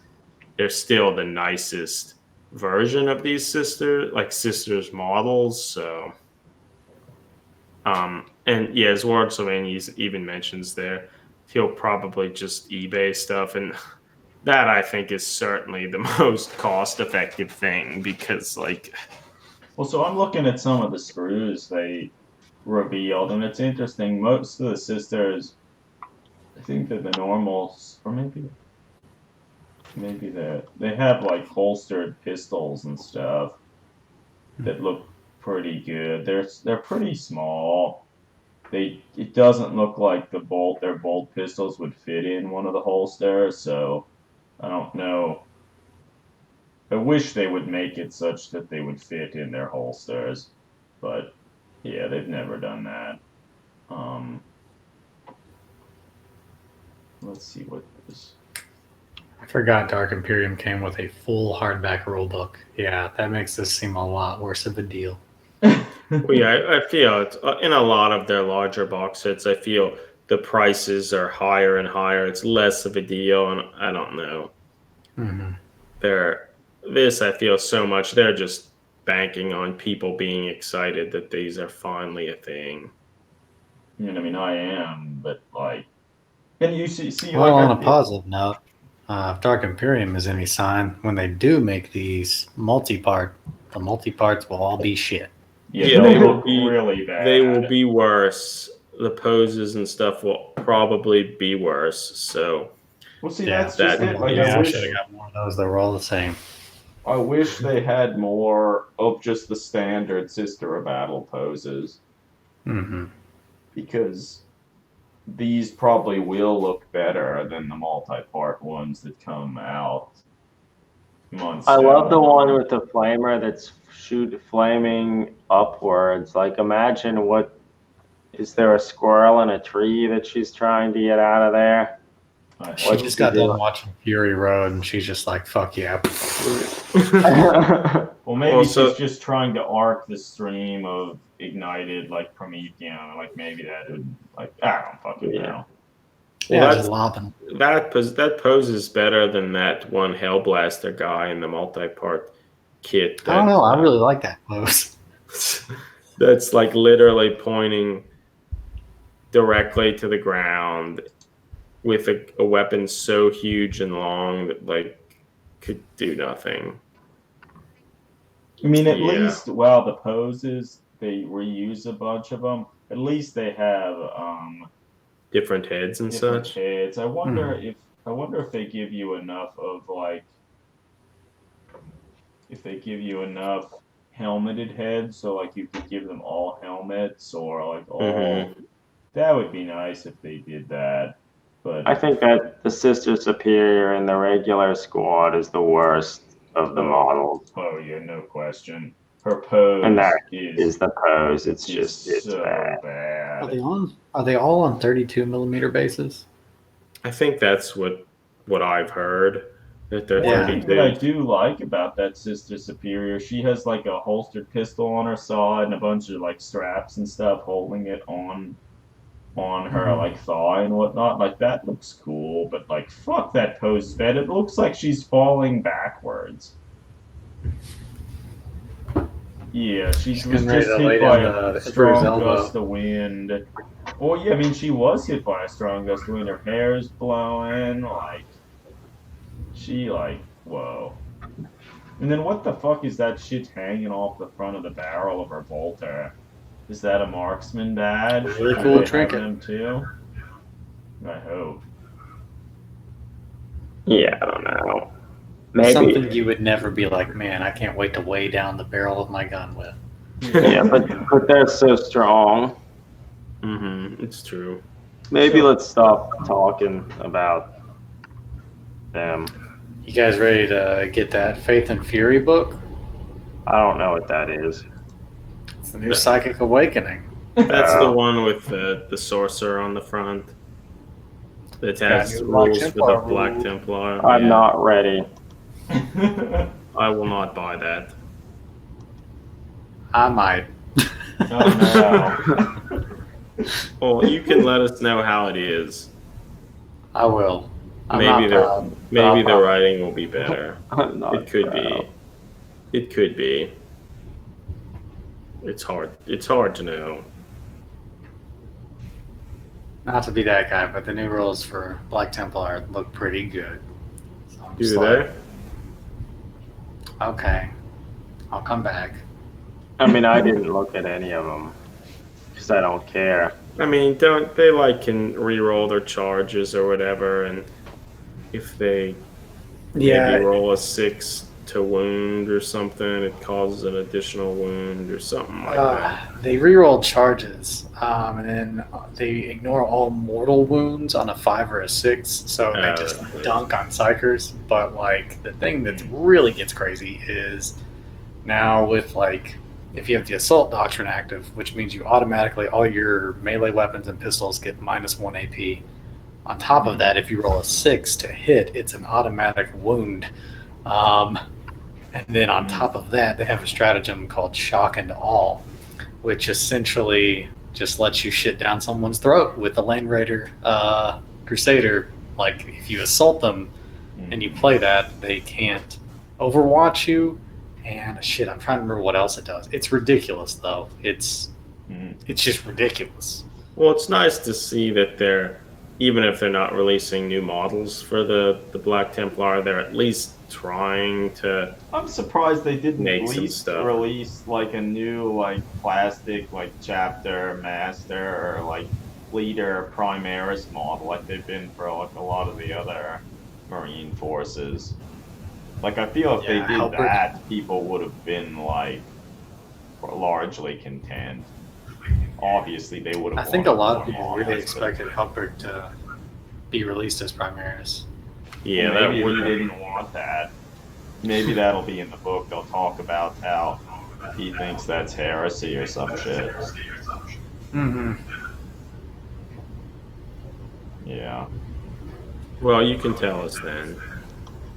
they're still the nicest version of these sisters models. So, and yeah, as Ward Sylvania even mentions there, he'll probably just eBay stuff, and that, I think, is certainly the most cost-effective thing because, like, Well, so I'm looking at some of the screws they revealed, and it's interesting. Most of the sisters, I think they're the normals, or maybe. maybe they have like holstered pistols and stuff that look pretty good. They're pretty small. It doesn't look like their bolt pistols would fit in one of the holsters, so I don't know. I wish they would make it such that they would fit in their holsters, but yeah, they've never done that. Um, let's see what this. I forgot Dark Imperium came with a full hardback rulebook. Yeah, that makes this seem a lot worse of a deal. Well, yeah, I feel it's, in a lot of their larger box sets, I feel the prices are higher and higher. It's less of a deal, and I don't know. Mm-hmm. This I feel so much. They're just banking on people being excited that these are finally a thing. I mean, I am, but like, and you see, Well, like, on a positive note, if Dark Imperium is any sign, when they do make these the multi-parts will all be shit. yeah, they look really bad. They will be worse. The poses and stuff will probably be worse. So, Well, see, Yeah, that's just it. Like, yeah, I I wish, should have got more of those. They were all the same. I wish they had more of just the standard Sister of Battle poses, Mm-hmm. because these probably will look better than the multi-part ones that come out months I down love the one line. with the flamer that's flaming upwards. Like, imagine is there a squirrel in a tree that she's trying to get out of there? I She hope. just got done watching Fury Road, and she's just like, "Fuck yeah!" Well, maybe Also- she's just trying to arc the stream of ignited like Promethean. Like maybe that would like I don't fucking Yeah. know. Well, Yeah, that's- just lopping. that poses better than that one Hellblaster guy in the multi-part kit. I don't know. I really like that pose. That's like literally pointing directly to the ground with a weapon so huge and long that like could do nothing. I mean, at Yeah. least while the poses they reuse a bunch of them. At least they have Different heads and different such. heads. I wonder if they give you enough of like if they give you enough helmeted heads, so like you could give them all helmets or like all. Mhm. That would be nice if they did that. But I think that the Sister Superior in the regular squad is the worst of the models. oh yeah, no question. Her pose And that is is the pose. It's so bad. bad. Are they all on 32mm bases? I think that's what I've heard. That they're One thing 32. that I do like about that Sister Superior, she has like a holstered pistol on her side and a bunch of like straps and stuff holding it on her like thigh and whatnot. Like that looks cool, but like fuck that pose bed. It looks like she's falling backwards. Yeah, she was getting ready just to lay hit by down a the strong Emperor's elbow. gust of wind. Well, yeah, I mean she was hit by a strong gust of wind. Her hair's blowing, like she like whoa. And then what the fuck is that shit hanging off the front of the barrel of her bolter? Is that a marksman badge? Really Do cool they have trinket. them too? I hope. Yeah, I don't know. Maybe. Something you would never be like, man, I can't wait to weigh down the barrel of my gun with. Yeah, but they're so strong. It's true. Maybe let's stop talking about them. You guys ready to get that Faith and Fury book? I don't know what that is. It's the new Psychic Awakening. That's the one with the sorcerer on the front. That has new Black rules for the Templar Black rules. Templar. I'm Yeah. not ready. I will not buy that. I might. Oh no. Well, you can let us know how it is. I will. I'm Maybe not proud, but maybe I'll the probably- writing will be better. I'm not It could proud. be. It could be. It's hard. It's hard to know. Not to be that guy, but the new rules for Black Templar look pretty good. So I'm just Do like, they? okay, I'll come back. I mean, I didn't look at any of them because I don't care. I mean, don't they like can re-roll their charges or whatever, and if they Maybe Yeah, roll a 6 to wound or something. It causes an additional wound or something like that. they reroll charges, and then they ignore all mortal wounds on a 5 or a 6, so they just dunk on psychers. But like the thing that really gets crazy is now with like if you have the assault doctrine active, which means you automatically all your melee weapons and pistols get -1 AP. On top of that, if you roll a 6 to hit, it's an automatic wound. And then on top of that, they have a stratagem called Shock and Awe, which essentially just lets you shit down someone's throat with the Land Raider Crusader. Like, if you assault them and you play that, they can't overwatch you. And shit, I'm trying to remember what else it does. It's ridiculous, though. It's just ridiculous. Well, it's nice to see that they're, even if they're not releasing new models for the Black Templar, they're at least trying to. I'm surprised they didn't Make at some least stuff. release like a new like plastic like chapter master or like leader primaris model like they've been for like a lot of the other Marine forces. Like I feel if they did Halberd. that, people would have been like largely content. Obviously, they would have. I think a lot of wanted people more really models, but expected Halberd to be released as Primaris. Yeah, maybe that would. he didn't want that. Maybe that'll be in the book. They'll talk about how he thinks that's heresy or some shit. Mm-hmm. Yeah. Well, you can tell us then.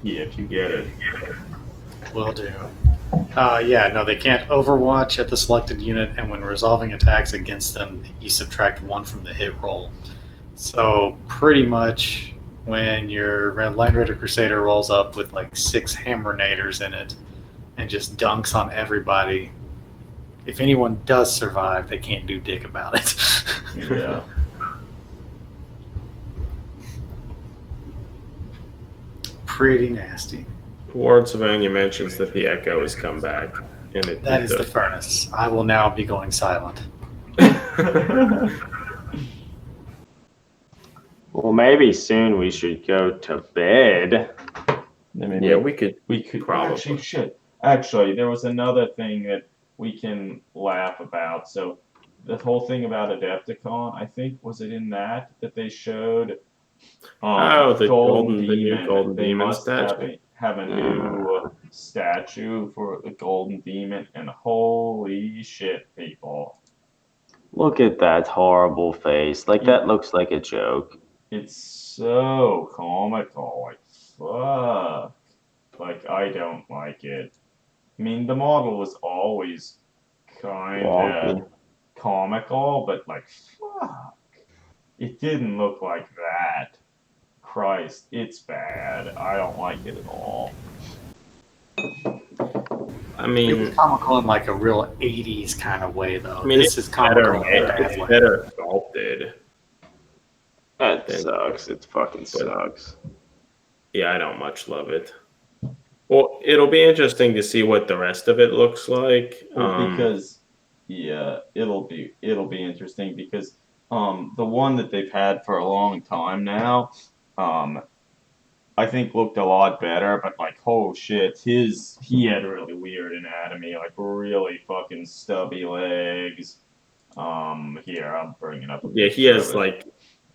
Yeah, if you get it. Will do. Yeah, no, they can't overwatch at the selected unit, and when resolving attacks against them, you subtract 1 from the hit roll. So pretty much when your Land Raider Crusader rolls up with like 6 Hammernators in it and just dunks on everybody, if anyone does survive, they can't do dick about it. Yeah. Pretty nasty. Words of Anya mentions that the Echo has come back, and That is the furnace. I will now be going silent. Well, maybe soon we should go to bed. Yeah, we could. Probably. Actually, shit. Actually, there was another thing that we can laugh about. So, the whole thing about Adepticon, I think, was it in that they showed? The new Golden They Demon must statue. have a new statue for the Golden Demon, and holy shit, people! Look at that horrible face. Like, that looks like a joke. It's so comical. Like, fuck. Like, I don't like it. I mean, the model was always kind of comical, but like, fuck. It didn't look like that. Christ, it's bad. I don't like it at all. I It mean, was comical in like a real 80s kind of way, though. I mean, This is comical in a bad it's way. better sculpted. That sucks. It fucking sucks. Yeah, I don't much love it. Well, it'll be interesting to see what the rest of it looks like. Because it'll be interesting because the one that they've had for a long time now, I think looked a lot better, but like, oh shit, he had really weird anatomy, like really fucking stubby legs. Here, I'm bringing up. Yeah, he has like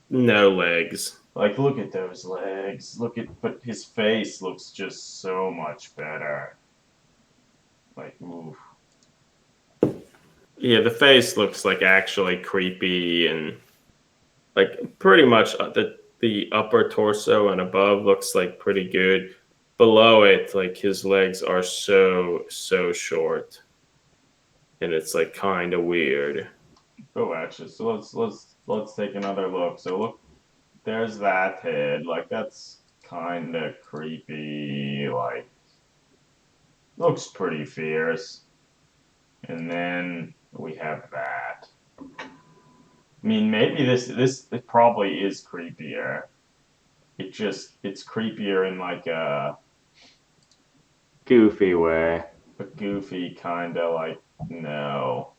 no legs. Like, look at those legs. But his face looks just so much better. Like, oof. Yeah, the face looks like actually creepy, and like pretty much the upper torso and above looks like pretty good. Below it, like his legs are so short, and it's like kind of weird. Oh, actually, so let's take another look. So look, there's that head. Like, that's kind of creepy. Like, looks pretty fierce. And then we have that. I mean, maybe this probably is creepier. It's creepier in like a Goofy way. goofy kind of like, no.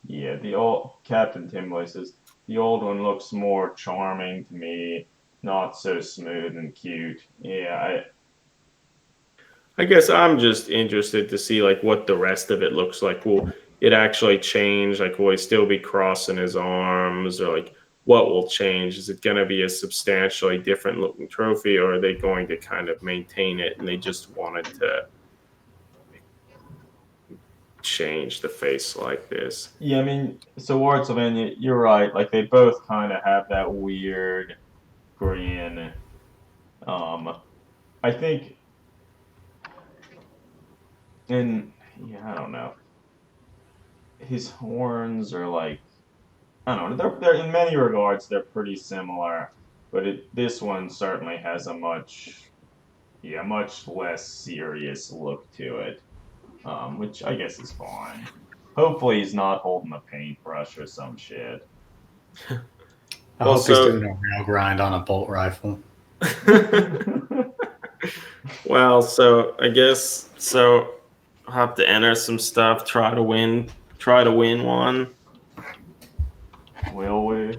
Yeah, the old Captain Timley says the old one looks more charming to me. not so smooth and cute. Yeah, I guess I'm just interested to see like what the rest of it looks like. Will it actually change? Like, will he still be crossing his arms, or like what will change? Is it going to be a substantially different looking trophy, or are they going to kind of maintain it and they just wanted to change the face like this? yeah. I mean, so Wartsylvania, you're right. Like they both kind of have that weird grin. I think, and yeah, I don't know. His horns are like I don't know. They're in many regards they're pretty similar, but this one certainly has a much less serious look to it, which I guess is fine. Hopefully he's not holding a paintbrush or some shit. I Well, hope he's so- doing a rail grind on a bolt rifle. Well, so I guess so. I'll have to enter some stuff. Try to win one. Will we?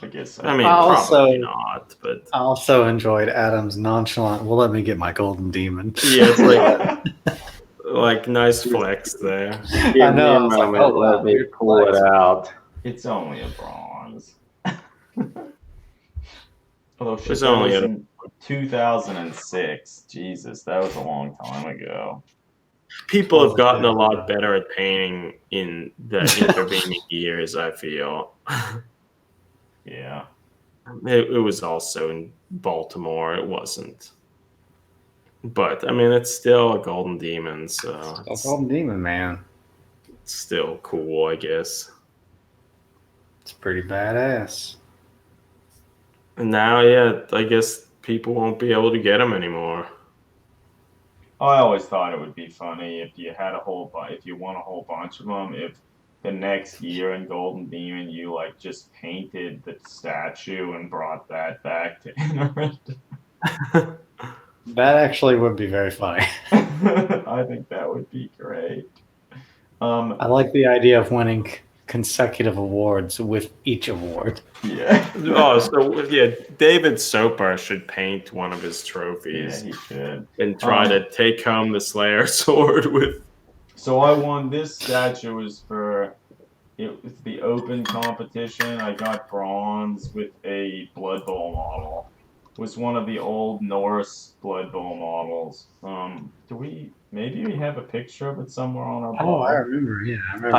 I guess. I mean, Also- probably not, but I also enjoyed Adam's nonchalant. Well, let me get my golden demon. yeah, it's like nice flex there. Give I know, I me a was like, moment. oh, wow, Let me weird pull it flex. out. It's only a bronze. Although shit, It's that only was a- in 2006. Jesus, that was a long time ago. People have gotten a lot better at painting in the intervening years, I feel. Yeah. It was also in Baltimore. It wasn't. But, I mean, it's still a Golden Demon, so Oh, it's golden demon, man. still cool, I guess. It's pretty badass. And now, yeah, I guess people won't be able to get them anymore. I always thought it would be funny if you had if you won a whole bunch of them, if the next year in Golden Demon you like just painted the statue and brought that back to Internet. That actually would be very funny. I think that would be great. I like the idea of winning consecutive awards with each award. Yeah. Oh, so yeah, David Soper should paint one of his Yeah, trophies he should. and try to take home the Slayer sword with. So I won this statue was for it was the open competition. I got bronze with a Blood Bowl model. It was one of the old Norse Blood Bowl models. Maybe we have a picture of it somewhere on our Oh, blog? I remember. Yeah, I remember.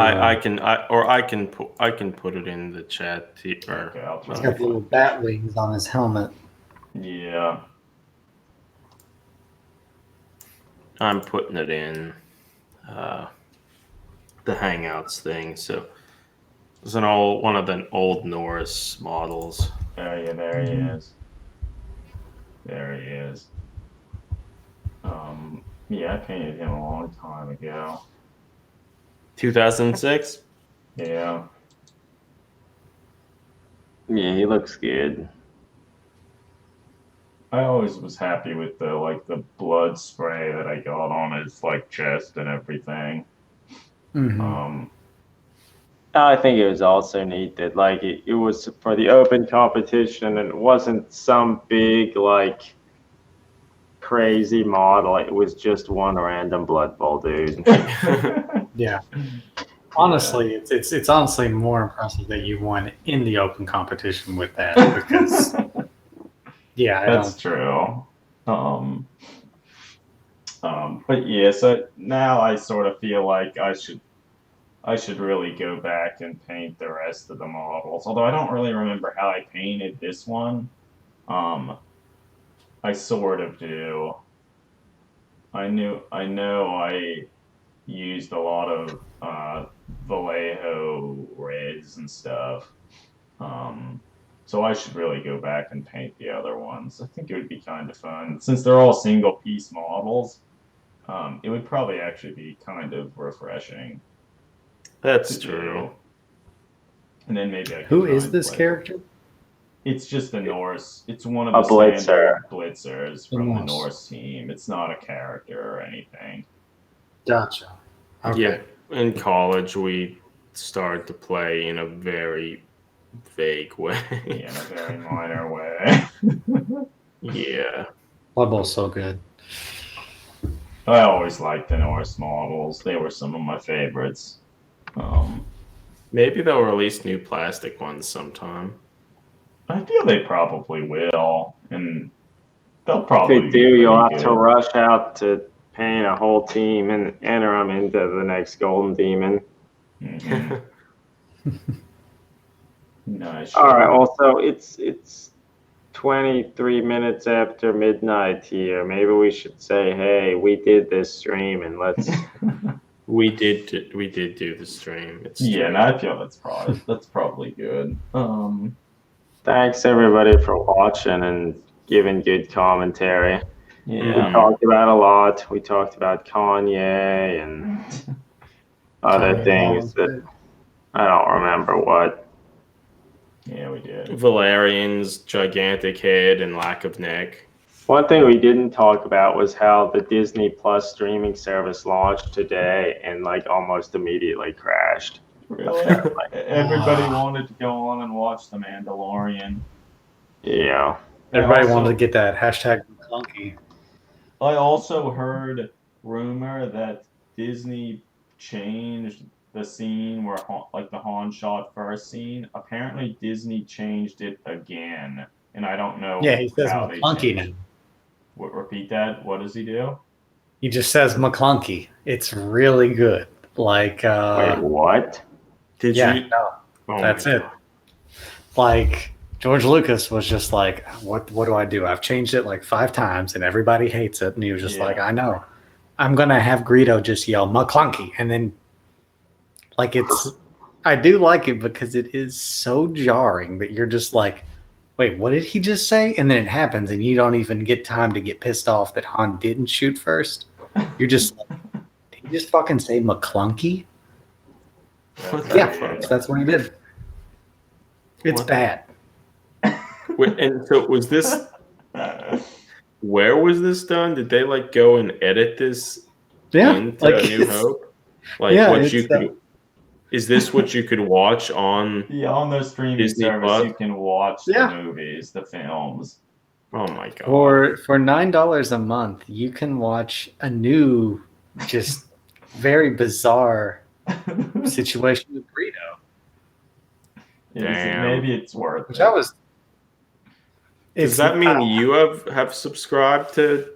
I can put it in the chat. Okay, I'll try He's to got the little find bat wings on his helmet. Yeah. I'm putting it in the Hangouts thing. So it's one of the old Norse models. There he is. There he is. Yeah, I painted him a long time ago. 2006. Yeah. Yeah, he looks good. I always was happy with the blood spray that I got on his chest and everything. Mhm. I think it was also neat that it was for the open competition and it wasn't some big crazy model. It was just one random Blood Bowl dude. Yeah. Honestly, it's honestly more impressive that you won in the open competition with that because yeah, I That's don't. true. But yeah, so now I sort of feel like I should really go back and paint the rest of the models. Although I don't really remember how I painted this one. I sort of do. I know I used a lot of Vallejo reds and stuff. So I should really go back and paint the other ones. I think it would be kind of fun. Since they're all single piece models, it would probably actually be kind of refreshing. That's to true. do. And then maybe I could Who is find this like- character? It's just a Norse. It's one of A the blitzer. standard blitzers from the Norse. Norse team. It's not a character or anything. Gotcha. Okay. Yeah, in college we started to play in a very vague way. Yeah, in a very minor way. Yeah. Blood Bowl's so good. I always liked the Norse models. They were some of my favorites. Maybe they'll release new plastic ones sometime. I feel they probably will, and they'll If probably they be do, you'll pretty have to good. rush out to paint a whole team and enter them into the next Golden Demon. Mhm. Nice. All right. Also, it's 23 minutes after midnight here. Maybe we should say, hey, we did this stream, and let's. We did do the stream. It's Yeah, true. and I feel that's probably good. Thanks everybody for watching and giving good commentary. We Yeah. talked about a lot. We talked about Kanye and other Kanye things that I don't remember what. Yeah, we did. Valerian's gigantic head and lack of neck. One thing we didn't talk about was how the Disney Plus streaming service launched today and like almost immediately crashed. Really? Everybody wanted to go on and watch The Mandalorian. Yeah. Everybody wanted to get that hashtag clunky. I also heard rumor that Disney changed the scene where like the Han shot first scene. Apparently Disney changed it again, and I don't know. Yeah, he says how they McClunky changed. now. Repeat that. What does he do? He just says McClunky. It's really good. Like, Wait, what? Did yeah, you? no, Oh that's my it. God. Like George Lucas was just like, what do I do? I've changed it like 5 times and everybody hates it. And he was just Yeah. like, I know. I'm gonna have Greedo just yell McClunky, and then like I do like it because it is so jarring that you're just like, wait, what did he just say? And then it happens, and you don't even get time to get pissed off that Han didn't shoot first. You're just like, did he just fucking say McClunky? Yeah, that's what he did. It's What? bad. Wait, and so was this? Where was this done? Did they like go and edit this Yeah, into like New Hope? Like yeah, what you it's, could? Is this what you could watch on? Yeah, on the streaming Disney service, Plus? you can watch Yeah. the movies, the films. Oh my God! for $9 a month, you can watch a new, just very bizarre situation with Greedo. Damn. Maybe it's worth Which it. I was. Does that mean you have subscribed to?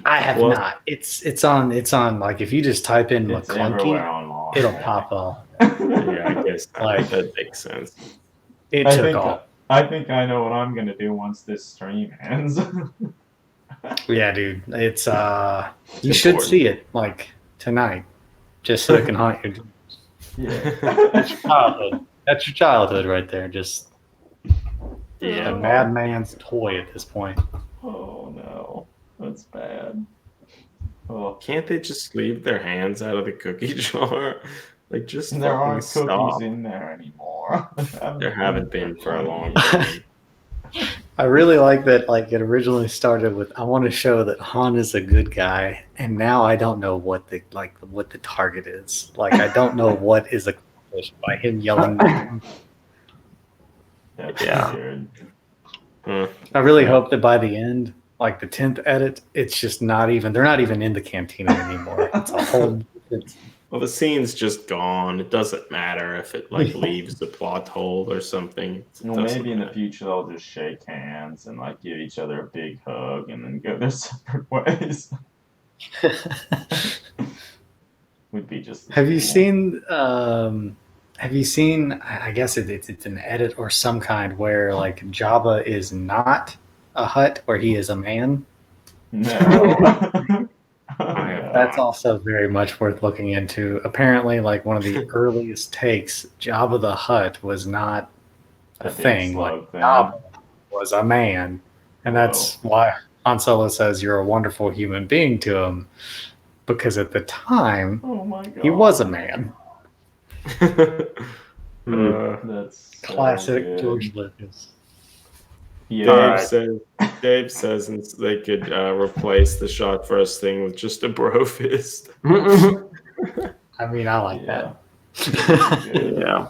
I have Well- not. It's on like if you just type in It's everywhere McClunky, online. it'll pop up. Yeah, I guess Like- that makes sense. It I took think off. I think I know what I'm gonna do once this stream ends. Yeah, dude. It's you It's should important. see it like tonight, just so it can haunt your dreams. Yeah. That's your childhood. That's your childhood right there. Just Yeah. a madman's toy at this point. Oh no, that's bad. Oh, Can't they just leave their hands out of the cookie jar? Like just there fucking aren't cookies stop. in there anymore. There haven't been for a long time. I really like that. Like it originally started with, I want to show that Han is a good guy, and now I don't know what the target is. Like I don't know what is accomplished by him yelling. That's Yeah. weird. Huh. I really hope that by the end, like the 10th edit, it's just not even. They're not even in the cantina anymore. It's a whole. It's, Well, the scene's just gone. It doesn't matter if it like leaves the plot hole or something. It Well, doesn't maybe in the matter. future they'll just shake hands and like give each other a big hug and then go their separate ways. Would be just. have you cool. seen? Have you seen? I guess it's an edit or some kind where like Jabba is not a Hutt, where he is a man. No. That's also very much worth looking into. Apparently, like one of the earliest takes, Jabba the Hutt was not a big thing. slug Like thing. Jabba was a man, and that's Whoa. why Han Solo says you're a wonderful human being to him, because at the time Oh my god. he was a man. That's so Classic good. George Lucas. Yeah. Dave says they could replace the shot first thing with just a bro fist. I mean, I like Yeah. that. Good. Yeah.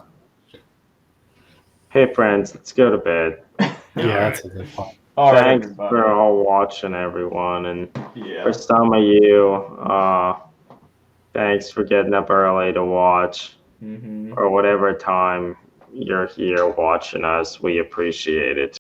Hey, friends, let's go to bed. Yeah, that's a good point. All right, Thanks everybody. for all watching, everyone. And Yeah. for some of you, thanks for getting up early to watch, Mm-hmm. or whatever time you're here watching us. We appreciate it.